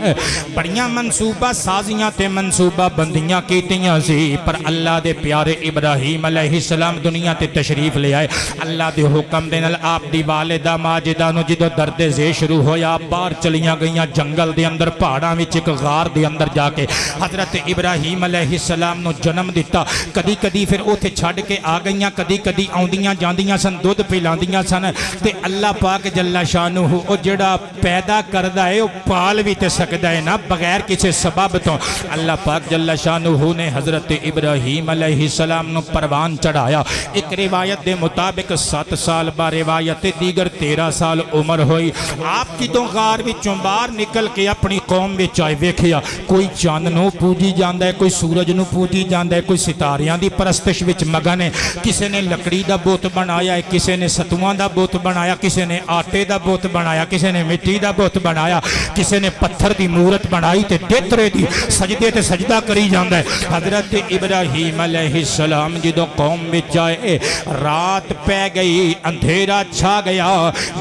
بڑیاں منصوبہ سازیاں تے منصوبہ بندیاں کیتیاں سی، پر اللہ دے پیارے ابراہیم علیہ السلام دنیا تے تشریف لے آئے۔ اللہ دے حکم دے نال آپ دی والدہ ماجدہ نو جدو درد زے شروع ہویا، باہر چلیاں گئیاں جنگل دے اندر، پہاڑاں وچ ایک غار دے اندر جا کے حضرت ابراہیم علیہ السلام نو جنم دیتا۔ کدی کدی پھر اوتھے چھڈ کے آ گئیاں، کدی کدی آوندیاں جاندیاں سن، دودھ پلاندیاں سن، تے اللہ پاک جل شانہ او جڑا پیدا کردا ہے او پال بھی تے سکدا ہے نا بغیر کسی سبب تو۔ اللہ پاک جل شانہ نے حضرت ابراہیم علیہ السلام نو پروان چڑھایا۔ ایک روایت دے مطابق 7 سال، با روایت دیگر 13 سال عمر ہوئی۔ آپ کی تو غار وچوں باہر نکل کے اپنی قوم وچ آئے، ویکھیا کوئی چاند نو پوجی جاندا ہے، کوئی سورج نو پوجی جاندا ہے، کوئی ستاریاں دی پرستش وچ مگن ہے، کسی نے لکڑی دا بت بنایا ہے، کسی نے ستواں دا بت بنایا، کسی نے آٹے دا بت بنایا، کسی نے مٹی دا بت بنایا، کسی نے پتھر دی مورت بنائی تے دیترے دی سجدے تے سجدہ کری جاندا ہے۔ حضرت ابراہیم علیہ السلام جدو قوم وچ آئے، رات پہ گئی، اندھیرا چھا گیا،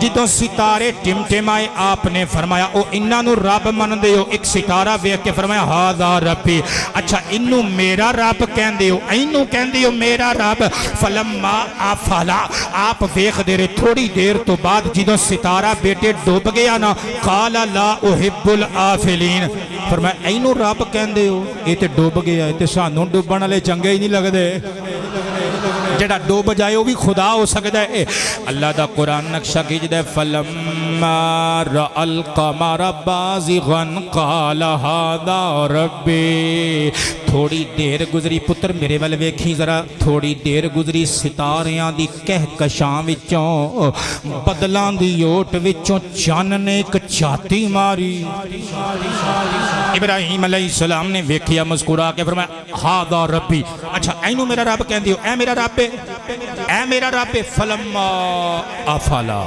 جدو ستارے ٹمٹمائے آپ نے فرمایا او انہاں نو رب من دے ہو۔ ایک ستارہ ویکھ کے فرمایا ہاذا ربی، اچھا انہوں میرا رب کہندے ہو، اینوں کہندے ہو میرا رب۔ فلما آفالا، آپ ویکھ دے رہے، تھوڑی دیر تو بعد جدو ستارہ بیٹے ڈوب گیا نا، قال لا احب الآفلین، فرمایا اینوں رب کہندے ہو، یہ تے ڈوب گیا ہے، تے سانوں ڈوبن والے چنگے ہی نہیں لگدے، جڑا ڈوب جائے وہ بھی خدا ہو سکتا ہے۔ اللہ دا قرآن نقشہ کھینچدا ہے فلما رأى القمر بازغا قال هذا ربی۔ تھوڑی دیر گزری، پتر میرے والے ویکھی ذرا، تھوڑی دیر گزری، ستاریاں دی کہکشاں وچوں، بدلاں دی اوٹ وچوں چن نے ایک چاتی ماری۔ ابراہیم علیہ السلام نے ویکھیا، مسکرا کے فرمایا ہاذا ربی، اچھا اینوں میرا رب کہندے ہو، اے میرا رب ہے، اے میرا رب ہے۔ فلما آفالا،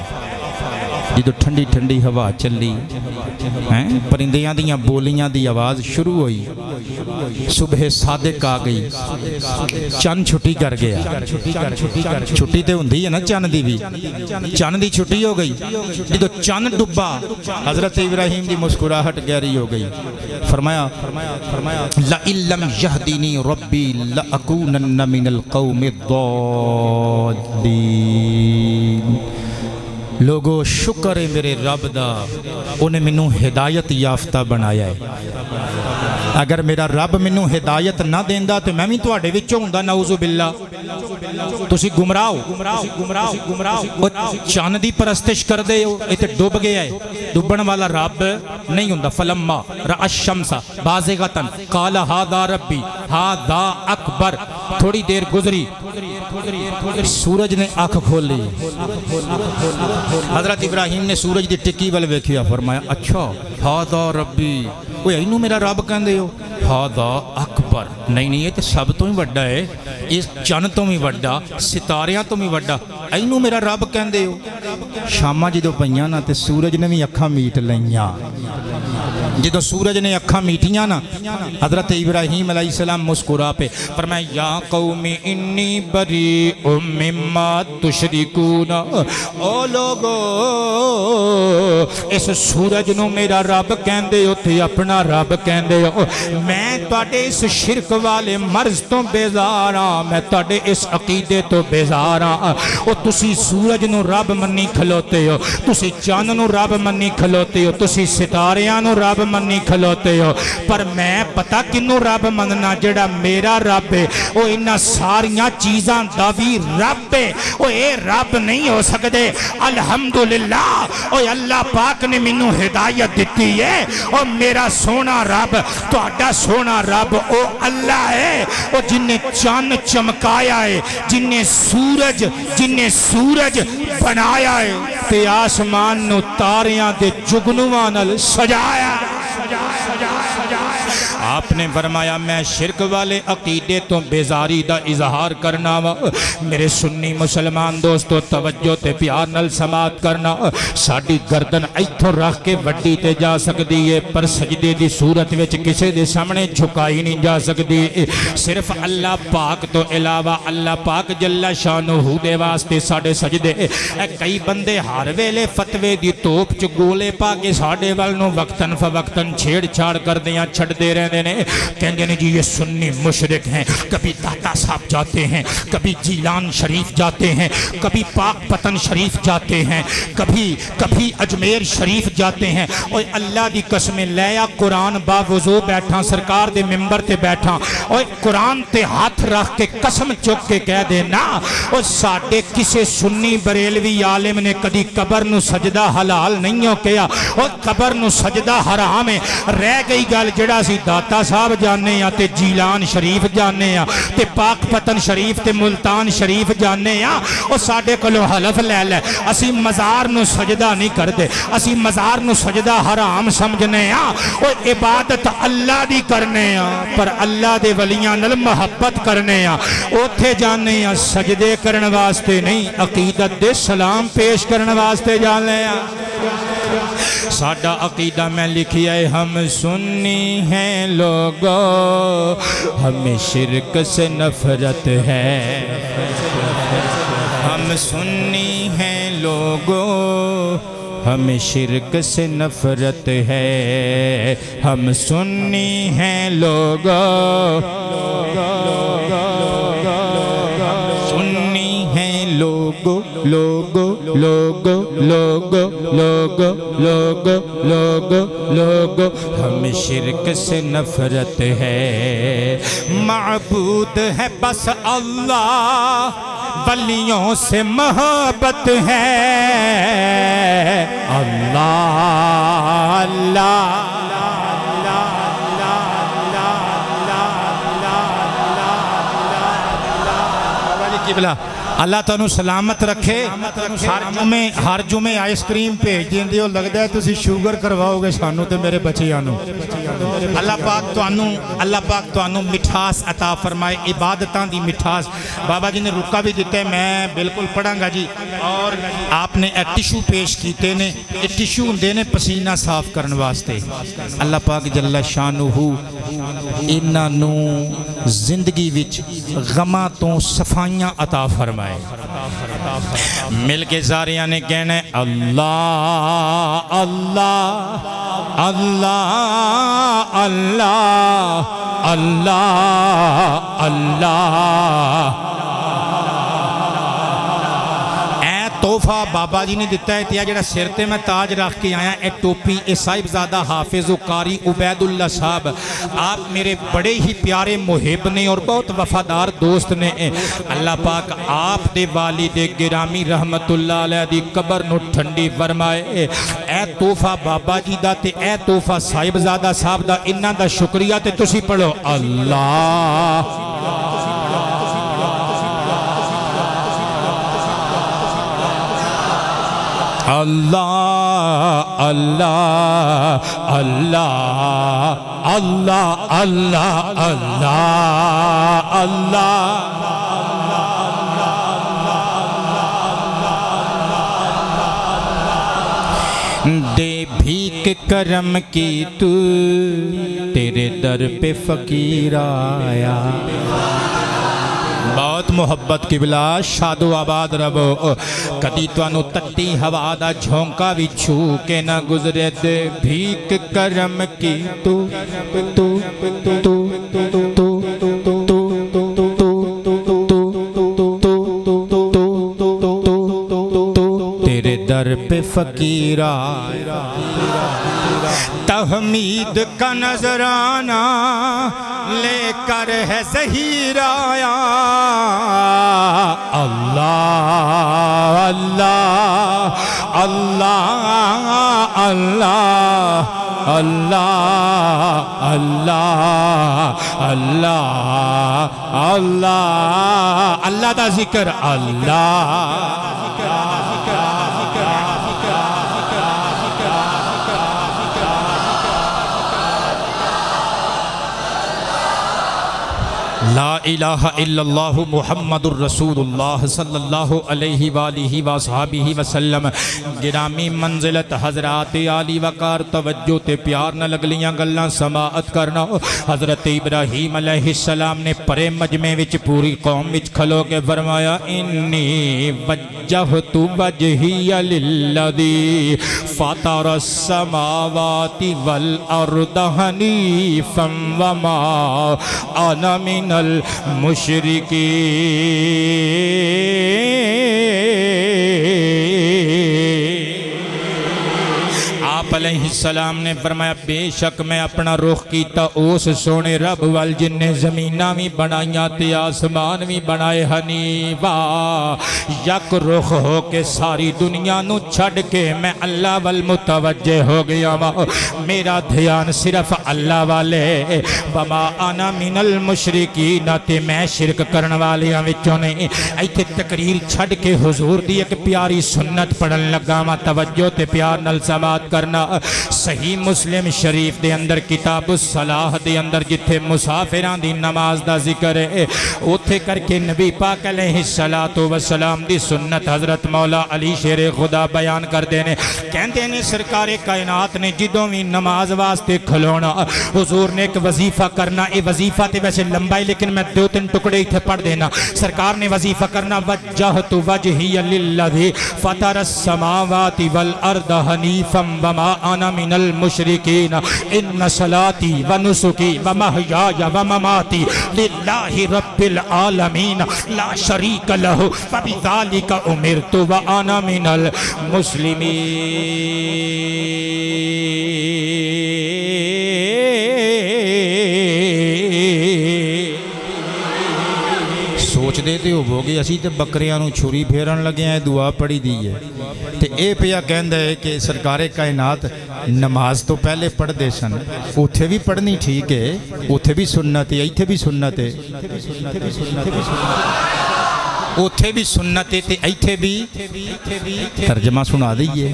جدو ٹھنڈی ٹھنڈی ہوا چلی، پرندیاں دیاں بولیاں دی آواز شروع ہوئی، صبح صادق آ گئی، چند چھٹی کر گیا۔ چھٹی تے ہوندی ہے نا چند دی بھی، چند دی چھٹی ہو گئی۔ جدو چند ڈبا، حضرت ابراہیم دی مسکراہٹ گہری ہو گئی، فرمایا لَإِن لَّمْ يَهْدِنِي رَبِّي لَأَكُونَنَّ مِنَ الْقَوْمِ الضَّالِّينَ۔ لوگو شکر ہے میرے رب دا، انہیں منوں ہدایت یافتہ بنایا ہے۔ اگر میرا رب منوں ہدایت نہ دیندا تو میں بھی تواڈے وچوں ہوندا، نعوذ باللہ۔ تسی گمراہ ہو، چاند دی پرستش کر دے ہو، یہ تے ڈوب گیا ہے، ڈوبن والا رب نہیں ہوندا۔ فلما رأى الشمس بازغۃ قال هذا ربی هذا اکبر۔ تھوڑی دیر گزری، سورج نے آنکھ کھولی، حضرت ابراہیم نے سورج دی ٹکی ول ویکھیا، فرمایا اچھا ہاذا ربی، وہ اینوں میرا رب کہندے ہو، ہاذا اکبر، نہیں یہ تے سب تو ہی بڑا ہے، اس چن تو بھی وڈا ستاریاں تو بھی وڈا اینو میرا رب کہندے ہو شاماں جدوں پئیاں نا تے سورج نے بھی اکھاں میٹ لئیاں جدو سورج نے اکھاں میٹیاں نا حضرت ابراہیم علیہ السلام مسکرا پہ فرمایا یا قوم انی بریء مما تشرکون او لوگو اس سورج نو میرا رب کہندے ہو تے اپنا رب کہندے ہو میں تواڈے اس شرک والے مرض تو بیزار ہاں میں تواڈے اس عقیدے تو بیزار ہاں او تسی سورج نو رب منی کھلوتے ہو تسی چاند نو رب منی کھلوتے ہو تسی ستاریاں نو رب منی کھلوتے ہو پر میں پتہ کنوں رب مننا جڑا میرا رب ہے وہ انہاں ساریاں چیزاں دا بھی رب ہے وہ اے رب نہیں ہو سکتے الحمدللہ او اللہ پاک نے منوں ہدایت دیتی ہے او میرا سونا رب تو اڈا سونا رب او اللہ ہے او جن نے چاند چمکایا ہے جن نے سورج بنایا ہے تے آسمان نو تاریاں دے جگنواں نال سجایا آپ نے فرمایا میں شرک والے عقیدے تو بیزاری دا اظہار کرنا میرے سنی مسلمان دوستو توجہ تے پیار نال سماعت کرنا ساڈی گردن ایتھوں رکھ کے وڈی تے جا سکدی ہے پر سجدے دی صورت وچ کسے دے سامنے جھکائی نہیں جا سکدی صرف اللہ پاک تو علاوہ اللہ پاک جل شانہ دے واسطے ساڈے سجدے کئی بندے ہر ویلے فتوے دی توپ چ گولے پا کے ساڈے ول نو وقتاً فوقتاً چھیڑ چھاڑ کردیاں چھڑدے رہندے نے کہندے نے جی یہ سنی مشرک ہیں کبھی داتا صاحب جاتے ہیں کبھی جیلان شریف جاتے ہیں کبھی پاک پتن شریف جاتے ہیں کبھی اجمیر شریف جاتے ہیں اور اللہ دی قسم لیا قرآن باوضو بیٹھا سرکار دے ممبر تے بیٹھا اور قرآن تے ہاتھ رکھ کے قسم چک کے کہہ دینا اور ساڑھے کسے سنی بریلوی عالم نے کدی قبر نو سجدہ حلال نہیں ہو کیا اور قبر نو سجدہ حرام ہے رہ گئی گل جڑا سی داتا صاحب جانے یا تے جیلان شریف جانے یا تے پاک پتن شریف تے ملتان شریف جانے یا اور ساڑھے کلو حلف لے لے اسی مزار نو سجدہ نہیں کر دے اسی مزار نو سجدہ حرام سمجھنے یا اور عبادت اللہ دی کرنے یا پر اللہ دے ولیاں نل محبت کرنے یا اوتھے جانے یا سجدے کرن واسطے نہیں عقیدت دے سلام پیش کرن واسطے جانے یا ساڑھا عقیدہ میں لکھی ہے ہم سنی ہیں لوگوں ہمیں شرک سے نفرت ہے ہم سنی ہیں لوگوں ہمیں شرک سے نفرت ہے ہم سنی ہیں لوگوں سنی ہیں لوگوں لوگ ہمیں شرک سے نفرت ہے معبود ہے بس اللہ ولیوں سے محبت ہے اللہ اللہ اللہ تانوں سلامت رکھے ہر جمعے آئس کریم بھیج دیندے ہو لگدا ہے تسی شوگر کرواؤ گے سانوں تے میرے بچیاں نوں اللہ پاک تانوں مٹھاس عطا فرمائے عبادتاں دی مٹھاس بابا جی نے رکا بھی دیتا ہے میں بالکل پڑھاں گا جی اور آپ نے ایک ٹیشو پیش کیتے نے ایک ٹیشو ہوندے نے پسینہ صاف کرن واسطے اللہ پاک جل شانہ انہاں نوں زندگی وچ غماں تو صفائیاں عطا فرمائے مل کے زاریاں نے کہنا ہے اللہ اللہ اللہ اللہ اللہ اللہ تحفہ بابا جی نے دیتا ہے تیا جڑا سرتے میں تاج رکھ کے آیا اے ٹوپی اے صاحبزادہ حافظ و قاری عبید اللہ صاحب آپ میرے بڑے ہی پیارے محب نے اور بہت وفادار دوست نے اللہ پاک آپ دے والد گرامی رحمت اللہ علیہ دی قبر نو ٹھنڈی فرمائے اے تحفہ بابا جی دا تے اے تحفہ صاحبزادہ صاحب دا انہاں دا شکریہ تے تسی پڑھو اللہ اللہ اللہ اللہ اللہ اللہ اللہ اللہ دے بھیک کرم کی تو تیرے در پہ فقیر آیا بہت محبت قبلہ شاد و آباد ربو کدی توانو تتی ہوا دا جھونکا بھی چھو کے نہ گزرے دے بھیک کرم کی تو تیرے در پہ فقیر آیا تحمید کا نظرانہ لے کر ہے ظہیر آیا اللہ اللہ اللہ اللہ اللہ اللہ اللہ اللہ اللہ دا ذکر اللہ لا الہ الا اللہ محمد الرسول اللہ صلی اللہ علیہ وآلہ وصحابہ وسلم گرامی منزلت حضرات عالی وقار توجہ تے پیار نہ لگلیاں گلاں سماعت کرنا حضرت ابراہیم علیہ السلام نے پرے مجمع وچ پوری قوم وچ کھلو کے فرمایا انی وجہت وجہی للذی فطر السماوات والارض حنیفا وما انا من المشرکین آپ علیہ السلام نے فرمایا بے شک میں اپنا رخ کیتا اس سونے رب وال جن نے زمینہ بھی بنائیاں تے آسمان بھی بنائے حنیفا یک رخ ہو کے ساری دنیا نو چھڑ کے میں اللہ وال متوجہ ہو گیا میرا دھیان صرف اللہ والے وما انا من المشرکین تے میں شرک کرن والیاں وچوں نے ایتھے تقریر چھڑ کے حضور دی ایک پیاری سنت پڑھن لگا توجہ تے پیار نال سماعت کرنا صحیح مسلم شریف دے اندر کتاب الصلاح دے اندر جتھے مسافران دی نماز دا ذکر ہے اتھے کر کے نبی پاک علیہ السلام دی سنت حضرت مولا علی شیر خدا بیان کر دینے کہندے نے سرکار کائنات نے جدوں بھی نماز واسطے کھلونا حضور نے ایک وظیفہ کرنا اے وظیفہ تے ویسے لمبا ہے لیکن میں دو تین ٹکڑے اتھے پڑھ دینا سرکار نے وظیفہ کرنا وجہت وجہی للذی فطر السماوات والارض حنیفا وما انا من المشرکین ان صلاتی ونسکی ومحیای ومماتی للہ رب العالمین لا شریک لہ فبذالک امرت وانا من المسلمین سوچ دیتے ہو گے اسی تے بکریاں نو چھری پھیرن لگے ہیں دعا پڑھی دی ہے تے اے پیا کہندا ہے کہ سرکار کائنات نماز تو پہلے پڑھ دے سن اتھے بھی پڑھنی ٹھیک ہے اتھے بھی سنت ہے ایتھے بھی سنت ہے اتھے بھی سنت ہے تے ایتھے بھی ترجمہ سنا دیئے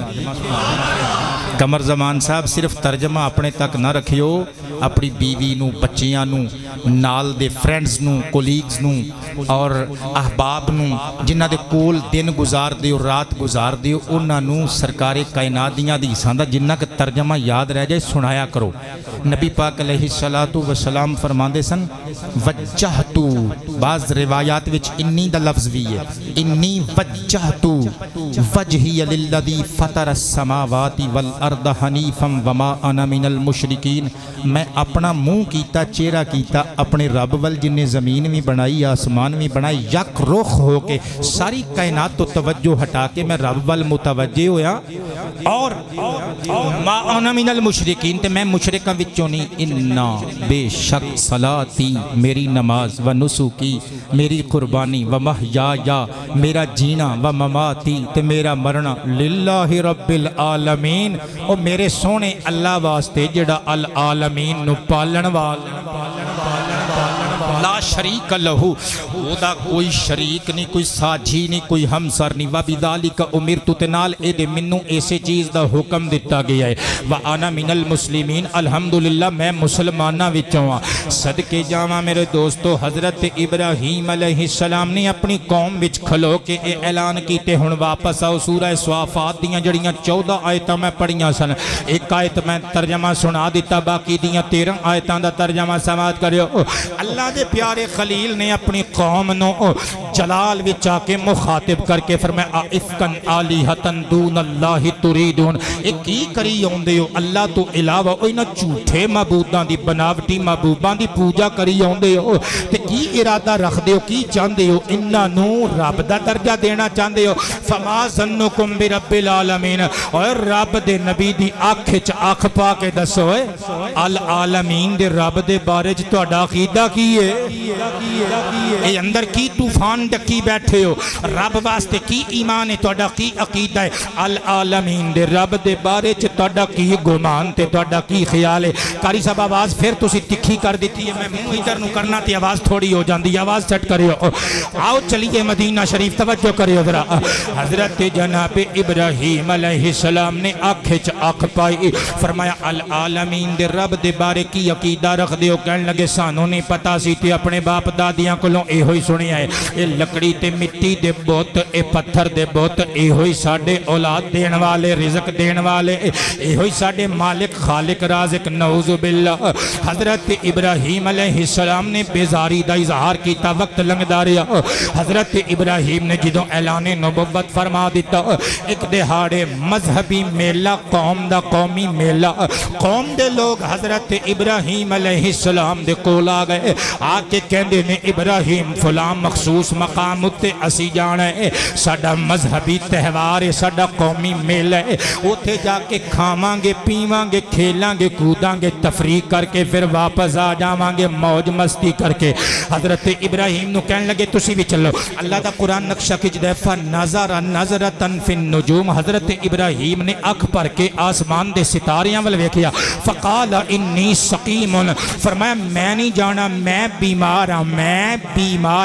قمر زمان صاحب صرف ترجمہ اپنے تک نہ رکھیو اپنی بیوی نو بچیاں نو نال دے فرینڈز نو کولیگز نو اور احباب نو جنہ دے کول دن گزار دیو رات گزار دیو انہاں نو سرکار کائنات دیاں دی ساندہ جنہ کا ترجمہ یاد رہ جائے سنایا کرو نبی پاک علیہ السلام فرماندے سن وجہتو بعض روایات وچ انی دا لفظ بھی ہے انی وجہتو وجہی للذی فطر السماوات والارض حنیفا وما انا من المشرکین میں اپنا منہ کیتا چہرہ کیتا اپنے رب وال جن نے زمین بھی بنائی آسمان بھی بنائی یک رخ ہو کے ساری کائنات تو توجہ ہٹا کے میں رب وال متوجہ ہویا اور ما انا من المشرکین تے میں مشرکاں وچوں نہیں انا بے شک صلاتی میری نماز و نسکی میری قربانی و محیایا میرا جینا و مماتی تے میرا مرنا للہ رب العالمین اور میرے سونے اللہ واسطے جڑا العالمین نو پالن والا لا شریک لہو اودا کوئی شریک نہیں کوئی ساجھی نہیں کوئی ہمسر نہیں وَبِذَالِكَ أُمِرْتُ تے نال اے دے منوں ایسے چیز دا حکم دیتا گیا ہے وَأَنَا مِنَ الْمُسْلِمِينَ الحمدللہ میں مسلمانہ وچوں ہاں صدقے جاواں میرے دوستو حضرت ابراہیم علیہ السلام نے اپنی قوم وچ کھلو کے اے اعلان کیتے ہن واپس آؤ سورہ صافات دیاں جڑیاں 14 آیتاں میں پڑھیاں سن ایک آیت میں ترجمہ سنا دیتا باقی دیاں 13 آیتاں دا ترجمہ سماعت کریو اللہ دے پیارے خلیل نے اپنی قوم نو جلال وچ آ کے مخاطب کر کے فرمایا افکن آلیہتن دون اللہ تریدون ایک کی کری ہوندے ہو اللہ تو علاوہ اوہ نہ جھوٹے معبوداں دی بناوٹی معبوداں دی پوجا کری ہوندے ہو تے کی ارادہ رکھ دے ہو کی چاندے ہو انہاں نو رب دا درجہ دینا چاندے ہو فما ظنکم برب العالمین اور رب دے نبی دی آنکھ چ آنکھ پا کے دسو العالمین دے رب دے بارے چ تہاڈا عقیدہ کی ہے اے اندر کی طوفان ڈکی بیٹھے ہو رب واسطے کی ایمان ہے تہاڈا کی عقیدہ ہے العالمین دے رب دے بارے چ تہاڈا کی گمان تے تہاڈا کی خیال ہے قاری صاحب آواز پھر تسی تکھی کر دیتی ہے میں منہ ادھر نو کرنا تے آواز تھوڑی ہو جاندی آواز سیٹ کریو آؤ چلیے مدینہ شریف توجہ کریو ذرا حضرت جناب ابراہیم علیہ السلام نے آنکھ چ آنکھ پائی فرمایا العالمین دے رب دے بارے کی عقیدہ رکھ دیو کہنے لگے سانوں نہیں پتا سی تے اپنے باپ دادیاں کولوں اے ہوئی سنی ہے اے لکڑی تے مٹی دے بت اے پتھر دے بت اے ہوئی ساڈے اولاد دین والے رزق دین والے اے ہوئی ساڈے مالک خالق رازق نعوذ باللہ حضرت ابراہیم علیہ السلام نے بیزاری دا اظہار کیتا وقت لنگدا رہیا حضرت ابراہیم نے جدوں اعلان نبوت فرما دیتا ایک دہاڑے مذہبی میلہ قوم دا قومی میلہ قوم دے لوگ حضرت ابراہیم علیہ السلام دے کول آ گئے آ کے کہندے نے ابراہیم فلاں مخصوص مقام اتے اسی جانا ہے ساڈا مذہبی تہوار ہے ساڈا قومی میلہ ہے اوتھے جا کے کھاواں گے پیواں گے کھیلاں گے کوداں گے تفریح کر کے پھر واپس آ جاواں گے موج مستی کر کے حضرت ابراہیم نو کہنے لگے تسی بھی چلو اللہ دا قرآن نقشہ کھچ دے فَنَظَرَ نَظْرَةً فِي النُّجُومِ حضرت ابراہیم نے آنکھ پر کے آسمان دے ستاریاں ول ویکھیا فَقَالَ إِنِّي سَقِيمٌ فرمایا میں نہیں جانا میں بیمار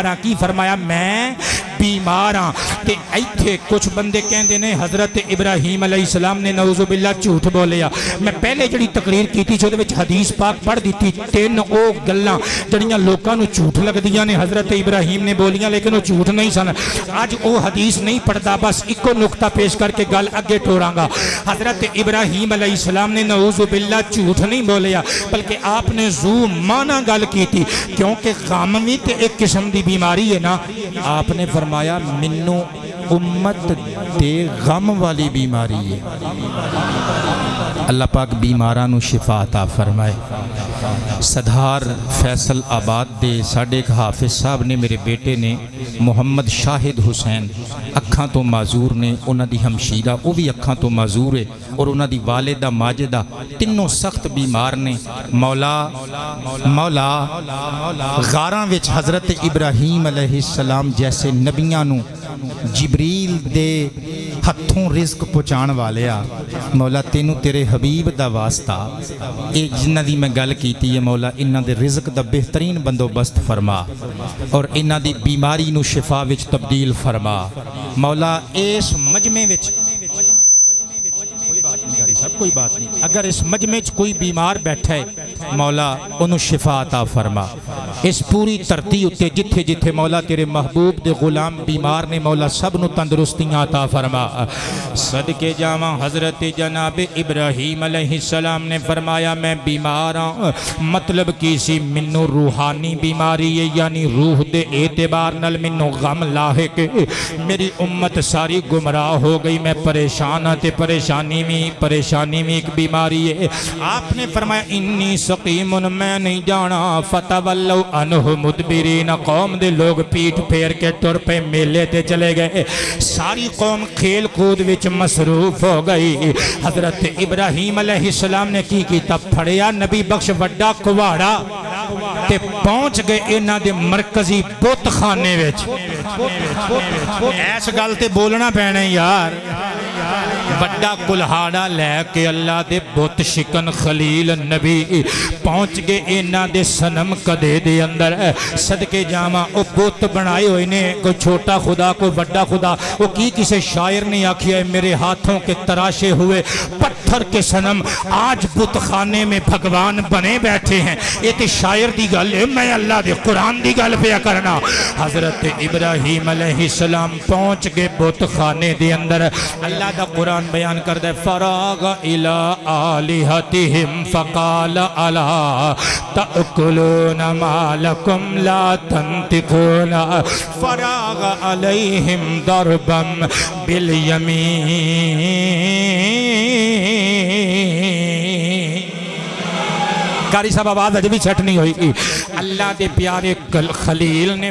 ہاں کی فرمایا میں بیمار ہاں تے ایتھے کچھ بندے کہندے نے حضرت ابراہیم علیہ السلام نے نعوذ باللہ جھوٹ بولیا میں پہلے جڑی تقریر کیتی چھو دے وچ حدیث پاک پڑھ دیتی 3 او گلاں جڑیاں لوکاں نو جھوٹ لگدیاں نے حضرت ابراہیم نے بولیاں لیکن وہ جھوٹ نہیں سن آج او حدیث نہیں پڑھتا بس ایکو نقطہ پیش کر کے گل اگے ٹوراں گا حضرت ابراہیم علیہ السلام نے نعوذ باللہ جھوٹ نہیں بولیا بلکہ آپ نے ذو معنی گل کی تھی کیونکہ غم بھی تے ایک قسم دی بیماری ہے نا آپ نے فرمایا منو امت دے غم والی بیماری ہے اللہ پاک بیمارانو شفا عطا فرمائے صدھار فیصل آباد دے ساڑھے ایک حافظ صاحب نے میرے بیٹے نے محمد شاہد حسین اکھاں تو معذور نے انہاں دی ہمشیرہ وہ بھی اکھاں تو معذور ہے اور انہاں دی والدہ ماجدہ تینوں سخت بیمار نے مولا غاراں وچ حضرت ابراہیم علیہ السلام جیسے نبیانو جبریل دے ہتھوں رزق پہنچان والے آ مولا تینوں تیرے حبیب دا واسطہ ایک جنہ دی میں گل کیتی ہے مولا انہاں دے رزق دا بہترین بندوبست فرما اور انہاں دی بیماری نو شفا وچ تبدیل فرما مولا اس مجمع وچ کوئی بات نہیں اگر اس مجمع کوئی بیمار بیٹھا ہے مولا انہوں شفا عطا فرما اس پوری ترتی اتے جتھے جتھے مولا تیرے محبوب دے غلام بیمار نے مولا سب نو تندرستیاں عطا فرما صدقے جاواں حضرت جناب ابراہیم علیہ السلام نے فرمایا میں بیمار ہوں مطلب کسی منو روحانی بیماری ہے یعنی روح دے اعتبار نل منو غم لاحق میری امت ساری گمراہ ہو گئی میں پریشان تے پریشانی میں ایک بیماری ہے آپ نے فرمایا انی سقیم میں نہیں جانا فتولو انہ مدبرین قوم دے لوگ پیٹ پھیر کے ٹر پہ میلے تے چلے گئے ساری قوم کھیل کود وچ مصروف ہو گئی حضرت ابراہیم علیہ السلام نے کی کیتا پھڑیا نبی بخش وڈا کواڑا تے پہنچ گئے انہاں دے مرکزی بت خانے وچ ایس گل تے بولنا پینا یار وڈا کلہاڑا لے کے اللہ دے بت شکن خلیل نبی پہنچ گئے اینا دے سنم کدے دے اندر صدقے جامع او بت بنائے ہوئے نے کوئی چھوٹا خدا کوئی وڈا خدا وہ کی کسے شاعر نے آکھیا ہے میرے ہاتھوں کے تراشے ہوئے پتھر کے سنم آج بت خانے میں بھگوان بنے بیٹھے ہیں یہ تے شاعر دی گل ہے میں اللہ دے قرآن دی گل پہ کرنا حضرت ابراہیم علیہ السلام پہنچ گئے بت خانے دے اندر اللہ دا قرآن بیان کر دے فراغ الى آلہتہم فقال الا تأکلون ما لکم لا تنطقون فراغ علیہم ضربا بالیمین کاری صاحب آواز اجے بھی چھٹ نہیں ہوئی اللہ دے پیارے خلیل نے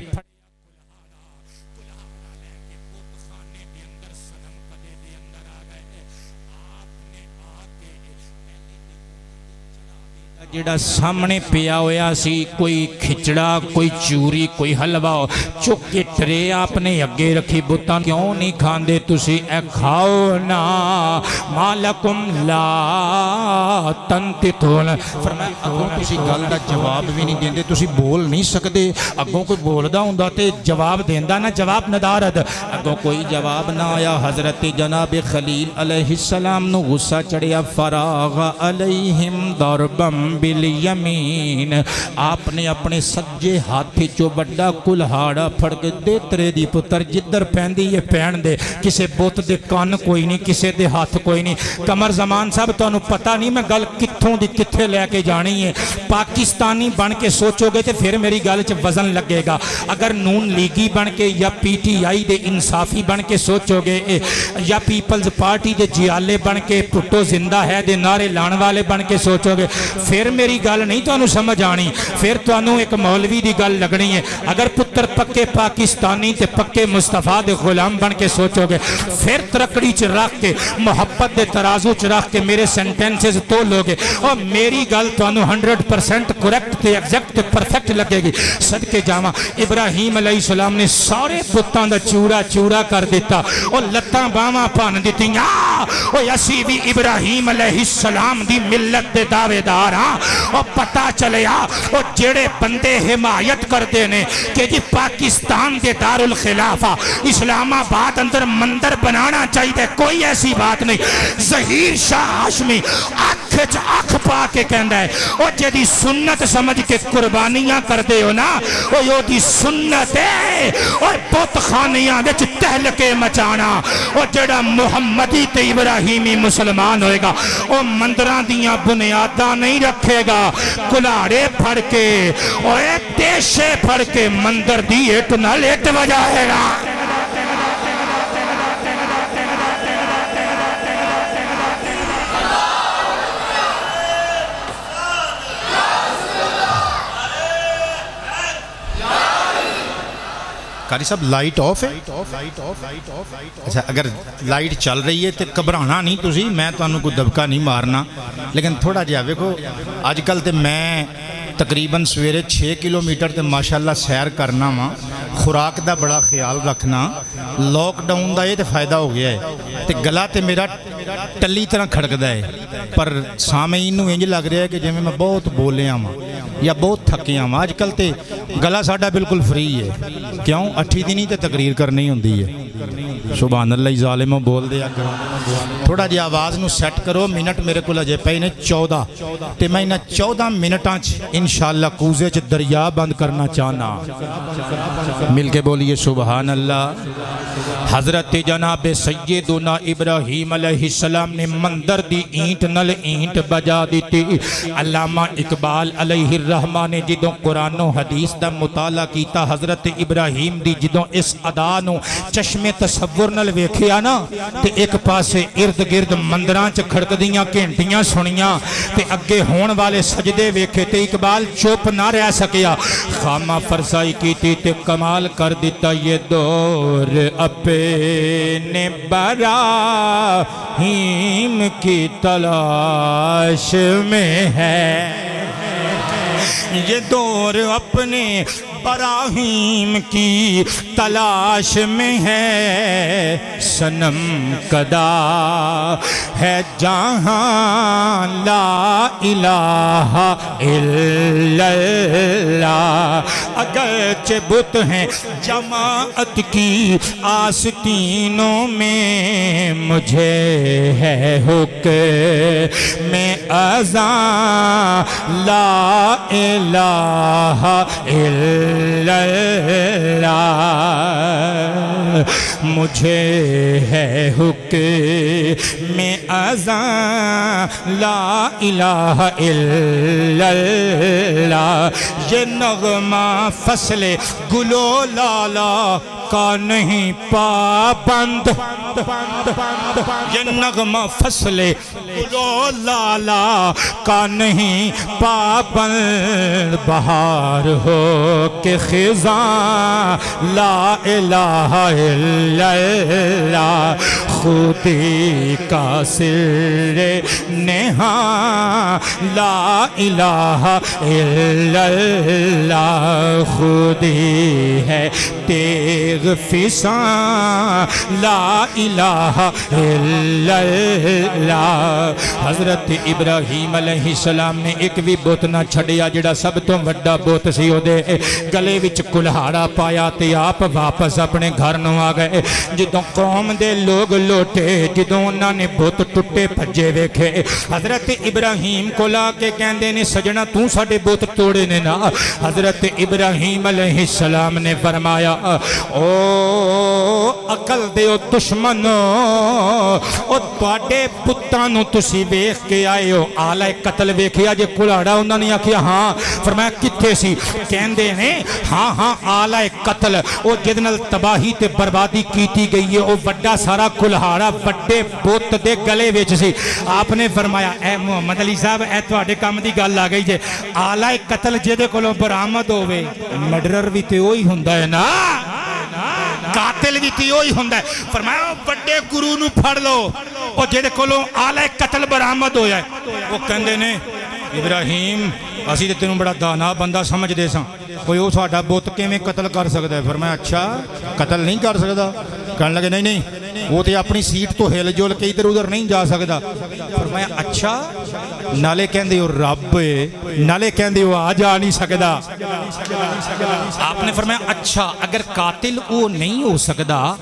جڑا سامنے پیا ہویا سی کوئی کھچڑا کوئی چوری کوئی حلوہ چک کے ٹرے آپ نے اگے رکھی بتاں کیوں نہیں کھاندے تسی اے کھاؤ نا مالکم لا تنطقون فرمایا اگوں تسی گل دا جواب بھی نہیں دیندے تسی بول نہیں سکدے اگوں کوئی بولدا ہوندا تے جواب دیندا نا جواب ندارد اگوں کوئی جواب نہ آیا حضرت جناب خلیل علیہ السلام نو غصہ چڑھیا فراغ علیہم ضربم بالیمین آپ نے اپنے سجے ہاتھی چو بڑا کلہاڑا پھڑ کے دے ترے دی پتر جدر پہن دی یہ پہن دے کسے بوت دے کان کوئی نہیں کسے دے ہاتھ کوئی نہیں کمر زمان صاحب تو انہوں پتہ نہیں میں گل کتھوں دی کتھے لے کے جانی ہے پاکستانی بن کے سوچو گے تے پھر میری گل چ وزن لگے گا اگر نون لیگی بن کے یا پی ٹی آئی دے انصافی بن کے سوچو گے یا پیپلز پارٹی دے جیالے بن کے پٹو زندہ ہے دے نعرے لان والے بن کے سوچو گے پھر میری گل نہیں تو انہوں سمجھ آنی پھر تو انہوں ایک مولوی دی گل لگنی ہے اگر پتر پکے پاکستانی تے پکے مصطفیٰ دے غلام بن کے سوچو گے پھر ترکڑی چ رکھ کے محبت دے ترازو چ رکھ کے میرے سینٹینسز تو لوگے اور میری گل تو انہوں 100% کریکٹ تے ایگزیکٹ تے پرفیکٹ لگے گی صدقے جامع ابراہیم علیہ السلام نے سارے بتاں دا چورا چورا کر دیتا اور لتاں باواں پان دیتی اور اسی بھی ابراہیم علیہ السلام دی ملت دے دعوے دار اور پتہ چلیا اور جڑے بندے حمایت کر دینے کہ جی پاکستان دے دارالخلافہ اسلام آباد اندر مندر بنانا چاہیے کوئی ایسی بات نہیں ظہیر شاہ ہاشمی آنکھ آنکھ پا کے کہندا ہے اور جدی سنت سمجھ کے قربانیاں کر دے ہو نا اور یو دی سنت ہے اور بت خانیاں وچ تہلکے مچانا اور جڑا محمدی تے ابراہیمی مسلمان ہوئے گا اور مندراں دیاں بنیاداں نہیں رکھے گا کلاڑے پھڑ کے اور دیشے پھڑ کے مندر دی ایٹ نہ لیٹ بجائے گا قاری صاحب لائٹ آف ہے اچھا اگر لائٹ چل رہی ہے تو گھبرانا نہیں تسی میں تو انہوں کو دبکا نہیں مارنا لیکن تھوڑا جہا ویکھو اج کل تے میں تقریباً سویرے 6 کلومیٹر تے ماشاءاللہ سیر کرنا ماں خوراک دا بڑا خیال رکھنا لاک ڈاؤن دا یہ تے فائدہ ہو گیا ہے تے گلا تے میرا ٹلی طرح کھڑک دا ہے پر سامعین نو انج لگ رہا ہے کہ جویں میں بہت بولیا ماں یا بہت تھکیا ماں آج کل تے گلا ساڈا بالکل فری ہے کیوں 8 دن ہی تے تقریر کرنی ہوندی ہے سبحان اللہ ظالموں بول دیا کرو تھوڑا جی آواز نو سیٹ کرو منٹ میرے کو لجے پہ انہیں 14 تے میں انہیں 14 منٹاں انشاءاللہ کوزے چھ دریا بند کرنا چاہنا مل کے بولیے سبحان اللہ حضرت جناب سیدنا ابراہیم علیہ السلام نے مندر دی اینٹ نل اینٹ بجا دیتی علامہ اقبال علیہ الرحمہ نے جدوں قرآن و حدیث دا مطالعہ کیتا حضرت ابراہیم دی جدوں اس ادانو چشم تصور نل ویکھیا نا تے ایک پاسے ارد گرد مندران چ کھڑکدیاں گھنٹیاں سنیاں تے اگے ہون والے سجدے ویکھے تے اقبال چوپ نہ رہ سکیا خامہ فرسائی کیتی تے کمال کر دیتا یہ دور اپنے براہیم کی تلاش میں ہے یہ دور اور اپنے براہیم کی تلاش میں ہے صنم کدا ہے جہاں لا الہ الا اللہ اگرچہ بت ہیں جماعت کی آستینوں میں مجھے ہے حکم اذان لا الہ الا اللہ مجھے ہے حکم اذان لا الہ الا اللہ یہ نغمہ فصل گل و لالا کا نہیں پابند یہ نغمہ فصل گل و لالا کا نہیں پابند بہار ہو کہ خزاں لا الہ الا اللہ خودی کا سر نہاں لا الہ الا اللہ خودی ہے تیغ فساں لا الہ الا اللہ حضرت ابراہیم علیہ السلام نے ایک بھی بت نہ چھڑیا جڑا سب تو وڈا بت سی او دے گلے وچ کلہاڑا پایا تے آپ واپس اپنے گھر نو آ گئے جدوں قوم دے لوگ لوٹے جدوں انہاں نے بت ٹٹے بھجے ویکھے حضرت ابراہیم کو لا کے کہندے نے سجنا تو ساڈے بت توڑے نے نا حضرت ابراہیم علیہ السلام نے فرمایا او عقل دے او دشمنو او تواڈے بتاں نو تسی ویکھ کے آئے ہو آلہ قتل ویکھیا جے کلاڑا انہاں نے آکھیا ہاں فرمایا کتھے سی کہندے نے ہاں ہاں آلہ قتل او جدے نال تباہی تے بربادی کیتی گئی ہے او وڈا سارا کلہاڑا وڈے بت دے گلے وچ سی آپ نے فرمایا اے محمد علی صاحب اے تواڈے کام دی گل آ گئی جے آلہ قتل جدے کولوں برآمد ہوے مرڈرر وی تے اوہی ہوندا ہے نا قاتل بھی تے اوہی ہوندا ہے فرمایا بڑے گرو نو پھڑ لو او جدے کولوں آلہ قتل برآمد ہویا ہے وہ کہندے نے ابراہیم اسی تے تینوں بڑا دانا بندہ سمجھ دے ساں کوئی او ساڈا بت کیویں قتل کر سکدا ہے فرمایا اچھا قتل نہیں کر سکدا کہنے لگے نہیں نہیں وہ تے اپنی سیٹ تو ہل جول کے ادھر ادھر نہیں جا سکدا فرمایا اچھا نالے کہندے او رب نالے کہندے او آ جا نہیں سکدا آپ نے فرمایا اچھا اگر قاتل او نہیں ہو سکدا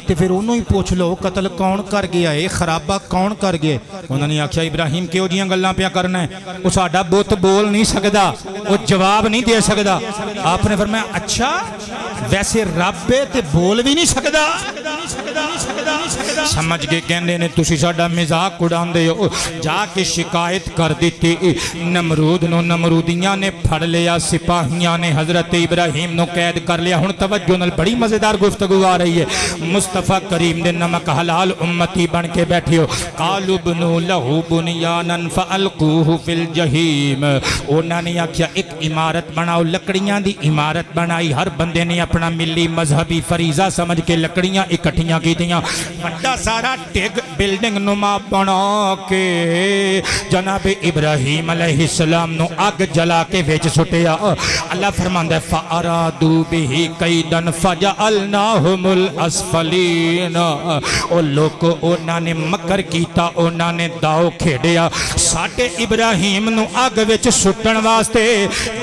تے پھر انہوں ہی پوچھ لو قتل کون کر گیا ہے خرابہ کون کر گئے انہوں نے آکھیا ابراہیم کیوں جیاں گلاں پیا کرنا ہے وہ ساڈا بت بول نہیں سکدا وہ جواب نہیں دے سکدا آپ نے فرمایا اچھا ویسے رب تے بول بھی نہیں سکدا سمجھ کے کہندے نے تسی ساڈا مذاق اڑاندے ہو جا کے شکایت کر دیتی نمرود نو نمرودیاں نے پھڑ لیا سپاہیاں نے حضرت ابراہیم نو قید کر لیا ہن توجہ نال بڑی مزیدار گفتگو آ رہی ہے مصطفیٰ کریم دے نمک حلال امتی بن کے بیٹھی ہو قالوا بنوا لہو بنیانا فالقوہ فی الجحیم انہوں نے آکھیا ایک عمارت بناؤ لکڑیاں دی عمارت بنائی ہر بندے نے اپنا ملی مذہبی فریضہ سمجھ کے لکڑیاں اکٹھیاں کی دیاں بڑا سارا ٹیگ بلڈنگ نما بنا کے جناب ابراہیم علیہ السلام نو آگ جلا کے ویچ سٹیا اللہ فرماندہ فَأَرَادُوا بِهِ قَيْدًا فَجَعَلْنَاهُمُ الْأَسْفَلِينَ او لوگو انہاں نے مکر کیتا انہاں نے داؤ کھیڑیا ساٹے ابراہیم نو آگ ویچ سٹن واسطے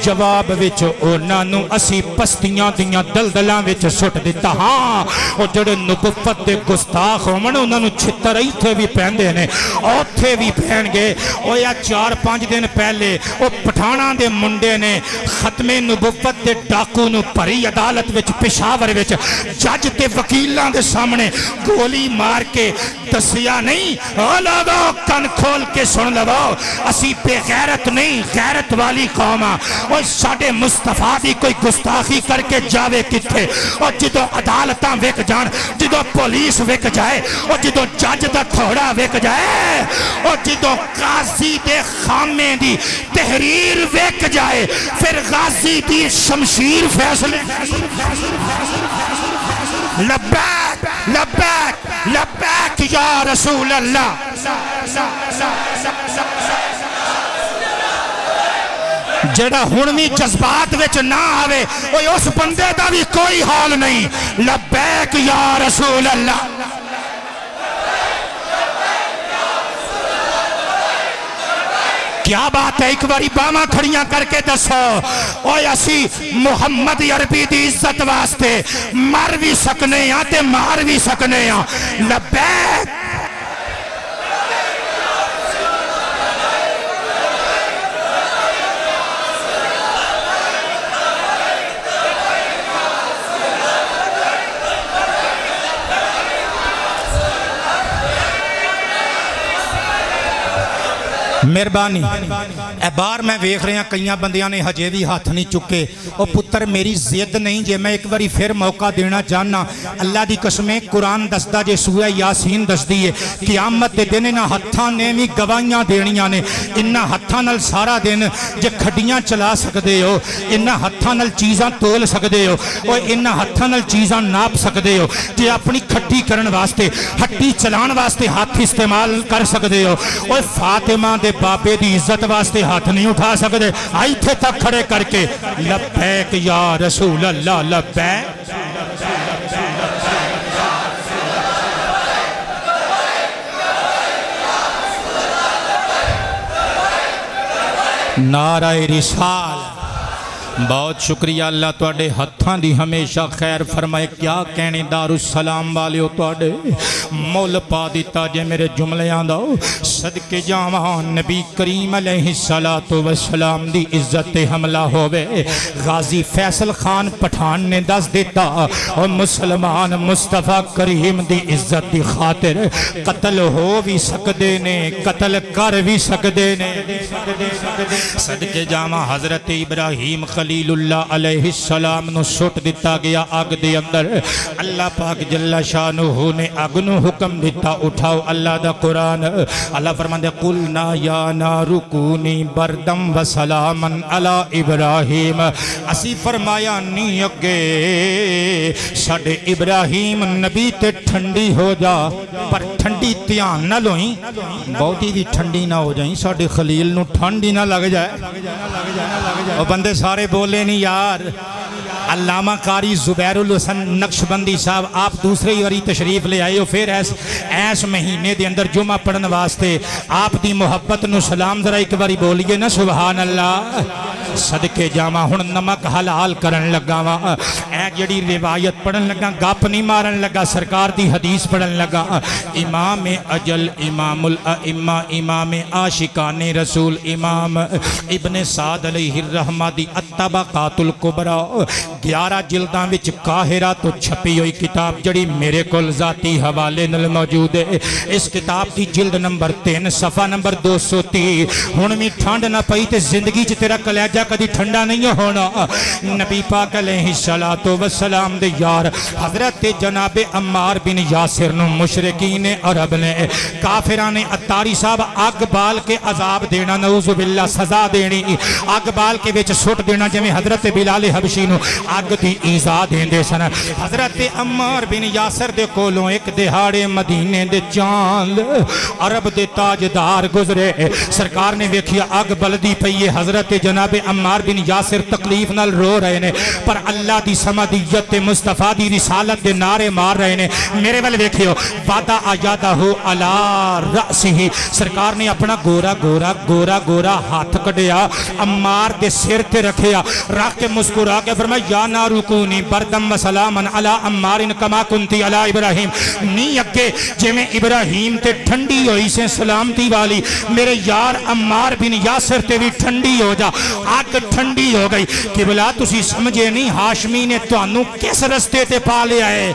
جواب ویچ انہاں نو اسی پستیاں دیاں دلدلاں ویچ سٹ دیتا ہاں او جڑے نبوت دے گستاخ ہومن انہاں نو چھتر ایتھے بھی پہندے نے اوتھے بھی پہن گے او یا 4-5 دن پہلے او پٹھانا دے منڈے نے ختم نبوت دے ڈاکو نو پری عدالت وچ پشاور وچ جج تے وکیلاں دے سامنے گولی مار کے دسیا نہیں لوگو کن کھول کے سن لو اسی بے غیرت نہیں غیرت والی قوم اور ساڈے مصطفیٰ دی کوئی گستاخی کر کے جاوے کتھے اور جدو عدالتاں وک جان جدو پولیس وک جائے اور جدو جج دا تھوڑا وک جائے اور جدو غازی دے خامے دی تحریر وک جائے پھر غازی دی شمشیر فیصلے لبیک لبیک لبیک یا رسول اللہ جڑا ہن بھی جذبات وچ نہ آوے اوے اس بندے دا بھی کوئی حال نہیں لبیک یا رسول اللہ کیا بات ہے ایک باری باما کھڑیاں کر کے دسو اوے اسی محمد عربی دی عزت واسطے مر بھی سکنے ہاں تے مار بھی سکنے ہاں لبیک مہربانی اے بار میں ویکھ رہے ہیں کئیاں بندیاں نے ہجے بھی ہاتھ نہیں چکے او پتر میری زید نہیں جے میں ایک باری پھر موقع دینا چاہنا اللہ دی قسمیں قرآن دستا جے سورہ یاسین دس دیئے قیامت دے دن انہاں ہتھاں نے بھی گواہیاں دینیاں نے انہاں ہتھاں نال سارا دن جے کھڈیاں چلا سکدے ہو انہاں ہتھاں نال چیزاں تول سکدے ہو او انہاں ہتھاں نال چیزاں ناپ سکدے ہو جے اپنی کھٹی کرن واسطے ہٹی چلان واسطے ہاتھ استعمال کر سکدے ہو او فاطمہ دے بابے دی عزت واسطے ہاتھ نہیں اٹھا سکتے آئی تھے تک کھڑے کر کے لبیک یا رسول اللہ لبیک نعرہ رسال بہت شکریہ اللہ توڑے ہتھاں دی ہمیشہ خیر فرمائے کیا کہنے دارالسلام والے ہو توڑے مول پا دیتا جے میرے جملے آنداؤ صدقے جاوان نبی کریم علیہ السلام دی عزت حملہ ہوئے غازی فیصل خان پٹھان نے دس دیتا اور مسلمان مصطفیٰ کریم دی عزت دی خاطر قتل ہو بھی سکدے نے قتل کر بھی سکدے نے صدقے جاوان حضرت ابراہیم خلیل اللہ علیہ السلام نو سٹ دیتا گیا آگ دے اندر اللہ پاک جل شانہ نے آگ نو حکم دیتا اٹھاؤ اللہ دا قرآن اللہ فرمان دے قلنا یا نارو کونی بردم و سلامن علی ابراہیم اسی فرمایا نہیں اگے ساڑھے ابراہیم نبی تے ٹھنڈی ہو جا پر ٹھنڈی تیان نہ لوئیں بہتی بھی ٹھنڈی نہ ہو جائیں ساڑھے خلیل نو ٹھنڈی نہ لگ جائے اور بندے سارے بولے نہیں یار علامہ قاری زبیر الحسن نقشبندی صاحب آپ دوسرے ہی وری تشریف لے آئے ہو پھر ایس مہینے دے اندر جمعہ پڑھن واسطے آپ دی محبت نو سلام ذرا ایک باری بولیے نا سبحان اللہ صدقے جاواں ہن نمک حلال کرن لگا وا اے جڑی روایت پڑھن لگا گپ نہیں مارن لگا سرکار دی حدیث پڑھن لگا امام اجل امام الائمہ امام عاشقان رسول امام ابن سعد علیہ الرحمہ دی الطبقات الکبریٰ 11 جلداں وچ قاہرہ تو چھپی ہوئی کتاب جڑی میرے کول ذاتی حوالے نل موجود ہے اس کتاب دی جلد نمبر 3 صفحہ نمبر 230 ہن بھی ٹھنڈ نہ پئی تے زندگی چ تیرا کلیجہ کدی ٹھنڈا نہیں ہونا نبی پاک علیہ السلام دے یار حضرت جناب عمار بن یاسر نو مشرکین عرب نے کافران اتاری صاحب آگ بال کے عذاب دینا نعوذ باللہ سزا دینی آگ بال کے وچ سٹ دینا جمیں حضرت بلال حبشی نو آگ دی ایزا دین دے سن حضرت عمار بن یاسر دے کولوں ایک دہاڑے مدینے دے چاند عرب دے تاجدار گزرے سرکار نے ویکھیا آگ بلدی پئی حضرت جناب عمار بن یاسر تکلیف نال رو رہے نے پر اللہ دی سمدیت مصطفیٰ دی رسالت دے نعرے مار رہے نے میرے والے دیکھئے وعدہ آجادہ ہو علا رأسی سرکار نے اپنا گورا گورا گورا گورا ہاتھ کڑیا عمار دے سر تے رکھیا راہ کے مسکرا کے فرمایا یا نارکونی بردم و سلامن علا عمار کما کنتی علا ابراہیم نہیں اگے جے میں ابراہیم تے ٹھنڈی ہوئی سے سلامتی والی میرے یار عمار بن یاسر تے بھی ٹھنڈی ہو جا آگ ٹھنڈی ہو گئی قبلہ تسی سمجھے نہیں ہاشمی نے توانو کس رستے تے پا لیا ہے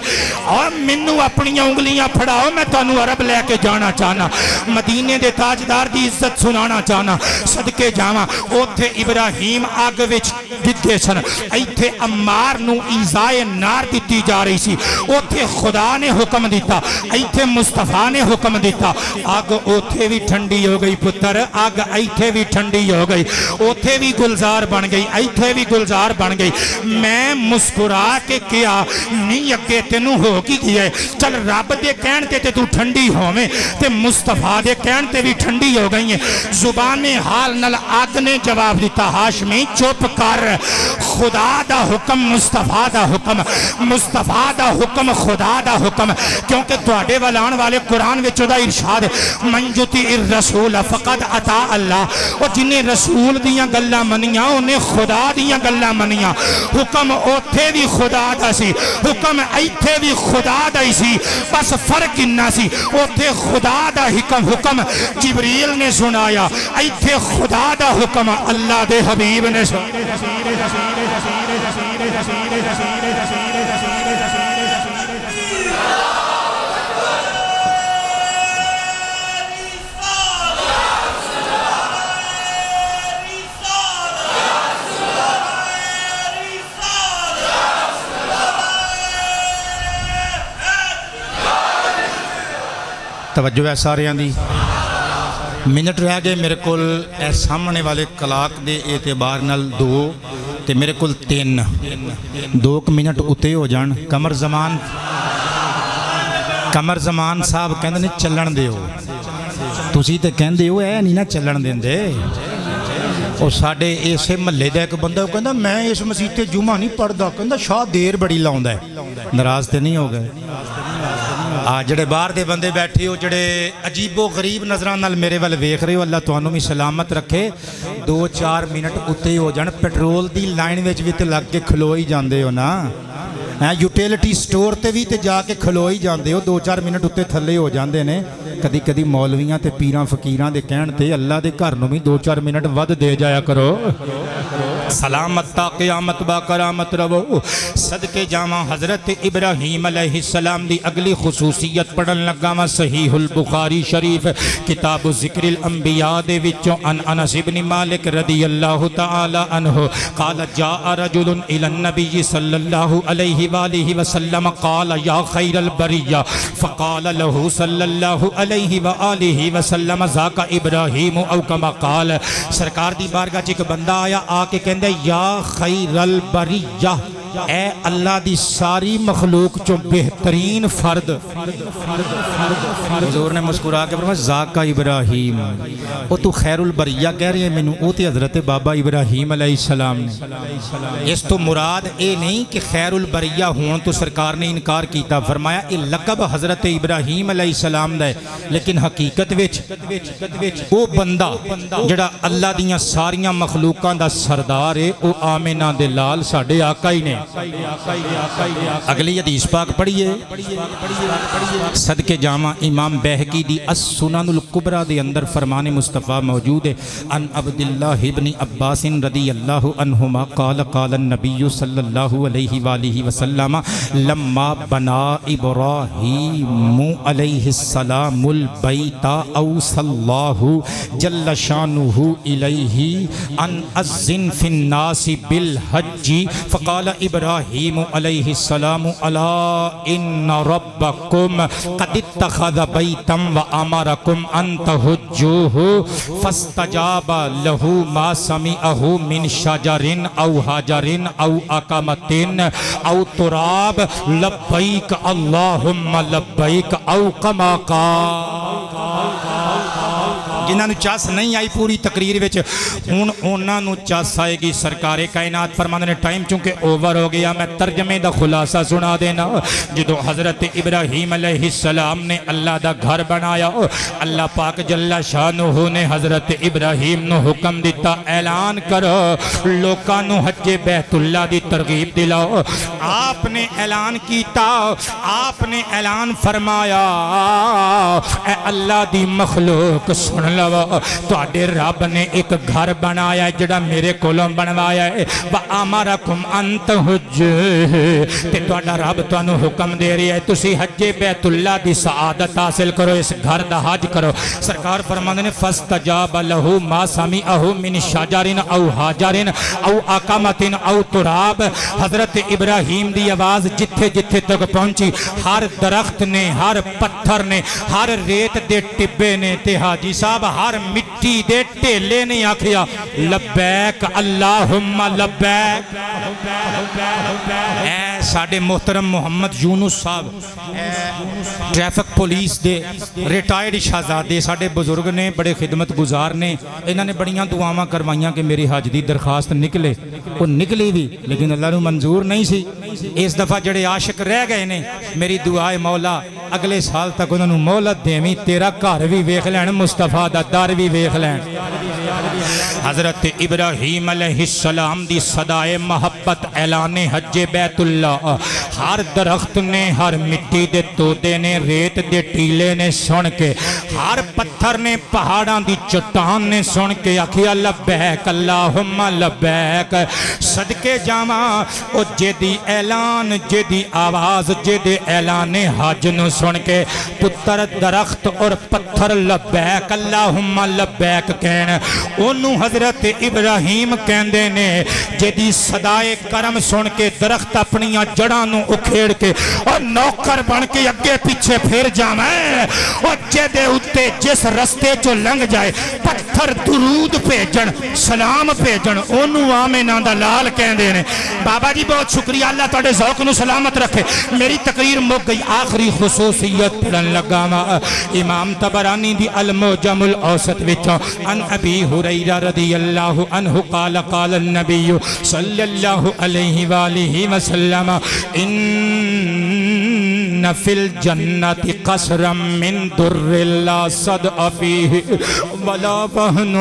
اور منو اپنی انگلیاں پھڑاؤ میں توانو عرب لے کے جانا چاہنا مدینے دے تاجدار دی عزت سنانا چاہنا صدقے جاواں اوتھے ابراہیم آگ وچ ڈگے سن ایتھے عمار نو ایزائے نار دیتی جا رہی سی اوتھے خدا نے حکم دیتا ایتھے مصطفیٰ نے حکم دیتا آگ اوتھے بھی ٹھنڈی ہو گئی پتر آگ ایتھے بھی ٹھنڈی ہو گئی اوتھے بھی گلزار بن گئی ایتھے بھی گلزار بن گئی میں مسکرا کے کیا نہیں اگے تینوں ہو کی گیا چل رب دے کہنتے تے تو ٹھنڈی ہوئے تے مصطفیٰ دے کہنتے بھی ٹھنڈی ہو گئی ہیں زبان حال نل آگ نے جواب دیتا ہاشمی چپ کر خدا دا حکم مصطفیٰ دا حکم مصطفیٰ دا حکم خدا دا حکم کیونکہ تواڈے والان والے قرآن وچ دا ارشاد من یطیع الرسول فقد اطاع اللہ اور جنہیں رسول دیاں گلاں منیاں انہیں خدا دیاں گلاں منیاں حکم اوتھے بھی خدا دا سی حکم ایتھے بھی خدا دا ہی سی بس فرق انہا سی اوتھے خدا دا حکم جبریل نے سنایا ایتھے خدا دا حکم اللہ دے حبیب نے سنایا توجہ ہے سارے دی منٹ رہ گئے میرے کول اے سامنے والے کلاک دے اعتبار نال دو تے میرے کول تین دو منٹ اتے ہو جان کمر زمان صاحب کہندے نے چلن دے ہو تسی تے کہندے ہو اے نہیں نہ چلن دین دے اور ساڑھے ایسے محلے دا ایک بندہ کہندا میں اس مسجد تے جمعہ نہیں پڑھدا کہندا شاہ دیر بڑی لاؤندا ہے ناراض تے نہیں ہو گئے جڑے باہر دے بندے بیٹھے ہو جڑے عجیب و غریب نظران نال میرے والے ویکھ رہے ہو اللہ تانوں بھی سلامت رکھے 2-4 منٹ اتے ہو جان پیٹرول دی لائن وچ بھی تے لگ کے کھلوئی جاندے ہو نا یوٹیلٹی سٹور تے بھی تے جا کے کھلوئی جاندے ہو 2-4 منٹ اتے تھلے ہو جاندے نے کدی کدی مولویاں تے پیراں فقیراں دے کہن تے اللہ دے گھر نوں بھی 2-4 منٹ ود دے جایا کرو سلامت تا قیامت با کرامت رو صدقے جاواں حضرت ابراہیم علیہ السلام دی اگلی خصوصیت پڑھن لگا وا صحیح البخاری شریف کتاب ذکر الانبیاء دے وچوں ان انس بن مالک رضی اللہ تعالی عنہ قال جاء رجل الى النبي صلی اللہ علیہ وآلہ وسلم قال یا خیر البریہ فقال له صلی اللہ علیہ وآلہ وسلم ذاک ابراہیم او کما قال سرکار دی بارگاہ چ ایک بندہ آیا آ کے کہندے یا خیر البریہ اے اللہ دی ساری مخلوق چو بہترین فرد حضور نے مسکرا کے فرمایا ذاک ابراہیم او تو خیر البریہ کہہ رہے ہیں مینوں او تے حضرت بابا ابراہیم علیہ السلام نے اس تو مراد اے نہیں کہ خیر البریہ ہون تو سرکار نے انکار کیتا فرمایا اے لقب حضرت ابراہیم علیہ السلام دا ہے لیکن حقیقت وچ او بندہ جڑا اللہ دیاں ساریاں مخلوقاں دا سردار ہے او آمنہ دے لال ساڈے آقا ہی نے اگلی حدیث پاک پڑھیے صدقے جامع امام بہقی دی السنن الکبریٰ دے اندر فرمان مصطفیٰ موجود ہے ان عبداللہ ابن عباس رضی اللہ عنہما قال قال النبی صلی اللہ علیہ وآلہ وسلم لما بنا ابراہیم علیہ السلام البیت اوصى اللہ جل شانہ الیہ ان اذن فی الناس بالحج فقال ابراہیم علیہ السلام الا ان ربکم قد اتخذ بیتا وامرکم ان تحجوہ فاستجاب له ما سمعه من شجر او حجر او اقامت او تراب لبیک اللہم لبیک او کما قال جنہاں نو چاس نہیں آئی پوری تقریر وچ ہن انہاں نو چاس آئے گی سرکار کائنات فرماندے نے ٹائم چونکہ اوور ہو گیا میں ترجمے دا خلاصہ سنا دینا جدو حضرت ابراہیم علیہ السلام نے اللہ دا گھر بنایا اللہ پاک جل شانہ نے حضرت ابراہیم نو حکم دیتا اعلان کرو لوکاں نو حج بیت اللہ دی ترغیب دلاؤ آپ نے اعلان کیتا آپ نے اعلان فرمایا اے اللہ دی مخلوق سن لو تواڈے رب نے ایک گھر بنایا ہے جڑا میرے کولوں بنوایا ہے وَآمَرَكُمْ أَن تَحُجُّوا تے تواڈا رب تانوں حکم دے رہی ہے تسی حج بیت اللہ دی سعادت حاصل کرو اس گھر دا حج کرو سرکار فرماندے نے فَاسْتَجَابَ لَهُ مَا سَمِعَهُ مِنْ شَجَرٍ أَوْ حَجَرٍ أَوْ أَقَمَةٍ أَوْ تُرَابٍ حضرت ابراہیم دی آواز جتھے جتھے تک پہنچی ہر درخت نے ہر پتھر نے ہر ریت دے ٹبے نے تے حاجی صاحب ہر مٹی دے ٹیلے نے آکھیا لبیک اللہم لبیک اے ساڑھے محترم محمد یونس صاحب ٹریفک پولیس دے ریٹائرڈ شہزادے ساڑھے بزرگ نے بڑے خدمت گزار نے انہوں نے بڑیاں دعاواں کروائیاں کہ میری حج دی درخواست نکلے وہ نکلی بھی لیکن اللہ نے منظور نہیں سی اس دفعہ جڑے عاشق رہ گئے نے میری دعائے مولا اگلے سال تک انہوں نے مہلت دیویں تیرا گھر بھی ویکھ لین مصطفیٰ دا در بھی ویکھ لین حضرت ابراہیم علیہ السلام دی صدائے محبت اعلان حج بیت اللہ ہر درخت نے ہر مٹی دے تودے نے ریت دے ٹیلے نے سن کے ہر پتھر نے پہاڑاں دی چٹان نے سن کے آکھیا لبیک اللہم لبیک صدقے جاواں او جدی اعلان جدی آواز جدی اعلان حج نو سن کے پتر درخت اور پتھر لبیک اللہم لبیک کہن انہوں حضرت ابراہیم کہندے نے جدی صدائے کرم سن کے درخت اپنیاں جڑانوں اکھیڑ کے اور نوکر بن کے اگے پیچھے پھر جامائے اور جدے اتے جس رستے جو لنگ جائے پتھر درود پیجن سلام پیجن انہوں آمینہ دا لال کہندے نے بابا جی بہت شکریہ اللہ تاڑے ذوق نو سلامت رکھے میری تقریر مک گئی آخری خصوصیت پڑھن لگا امام طبرانی دی المعجم الاوسط وچوں ان ابی ہریرہ رضی اللہ عنہ قال قال النبی صلی اللہ علیہ وآلہ وسلم ان فی الجنت قصرا من در لا صدع فیہ ولا وہن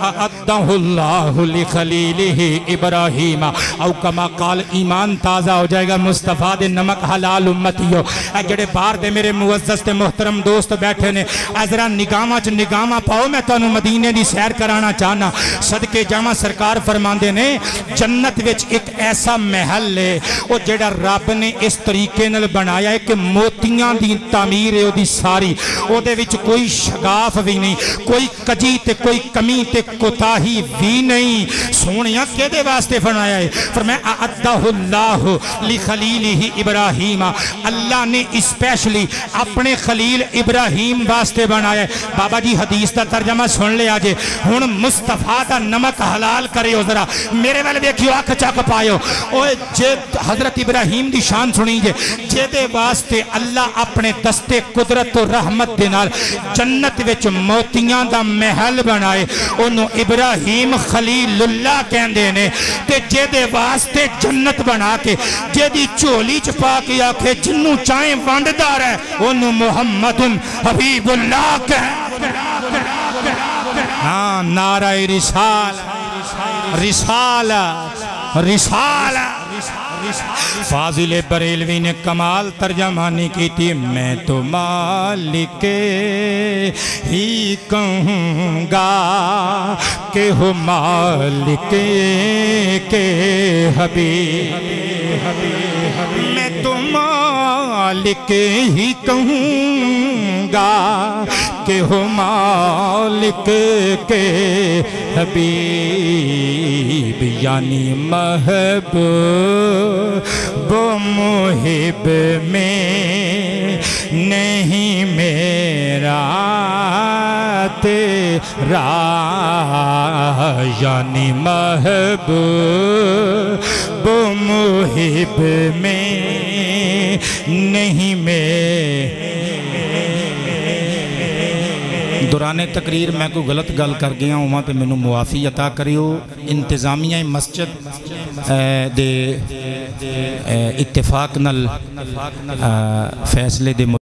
اعدہ اللہ لخلیلہ ابراہیم او کما قال ایمان تازہ ہو جائے گا مصطفیٰ دے نمک حلال امتیو اے جڑے بار دے میرے معزز تے محترم دوست بیٹھے نے ازرا نگامہ چ نگامہ پاؤ میں تانوں مدینے دی سیر کرانا چاہنا صدقے جامع سرکار فرماندے نے جنت وچ ایک ایسا محل ہے او جڑا رب نے اس طریقے نال بنایا ہے کہ موتیاں دی تعمیر ہے او دی ساری او دے وچ کوئی شگاف بھی نہیں کوئی کجی تے کوئی کمی تے کوتاہی بھی نہیں سونیاں کیدے واسطے فرمایا ہے فرمایا اعدہ اللہ لخلیلہ ابراہیم اللہ نے اسپیشلی اپنے خلیل ابراہیم واسطے بنایا ہے بابا جی حدیث دا ترجمہ سن لے آجے ہن مصطفیٰ دا نمک حلال کرے ہو ذرا میرے والے دیکھیو آنکھ چاک پائیو اوہ حضرت ابراہیم دی شان سنی جے جے دے واسطے اللہ اپنے دستے قدرت و رحمت دینال جنت وچ موتیاں دا محل بنائے انہوں ابراہیم خلیل اللہ کہندے نے تے جے دے واسطے جنت بنا کے جے دی چولی چپا کے آکھے جنوں چاہیں وانڈدار ہے انہوں محمد حبیب اللہ کہندے ہاں نعرہ رسالہ فاضل بریلوی نے کمال ترجمانی کی تھی میں تو مالک ہی کہوں گا کہ ہو مالک کے حبیب میں تو مالک ہی کہوں گا کہ ہو مالک کے حبیب یعنی محبوب محب میں نہیں میرا تیرا یعنی محبوب محب میں نہیں میرا دوران تقریر میں کوئی غلط گل کر گیا ہوں وہاں پہ میں معافی عطا کریو انتظامیہ مسجد دے اتفاق نل فیصلے دے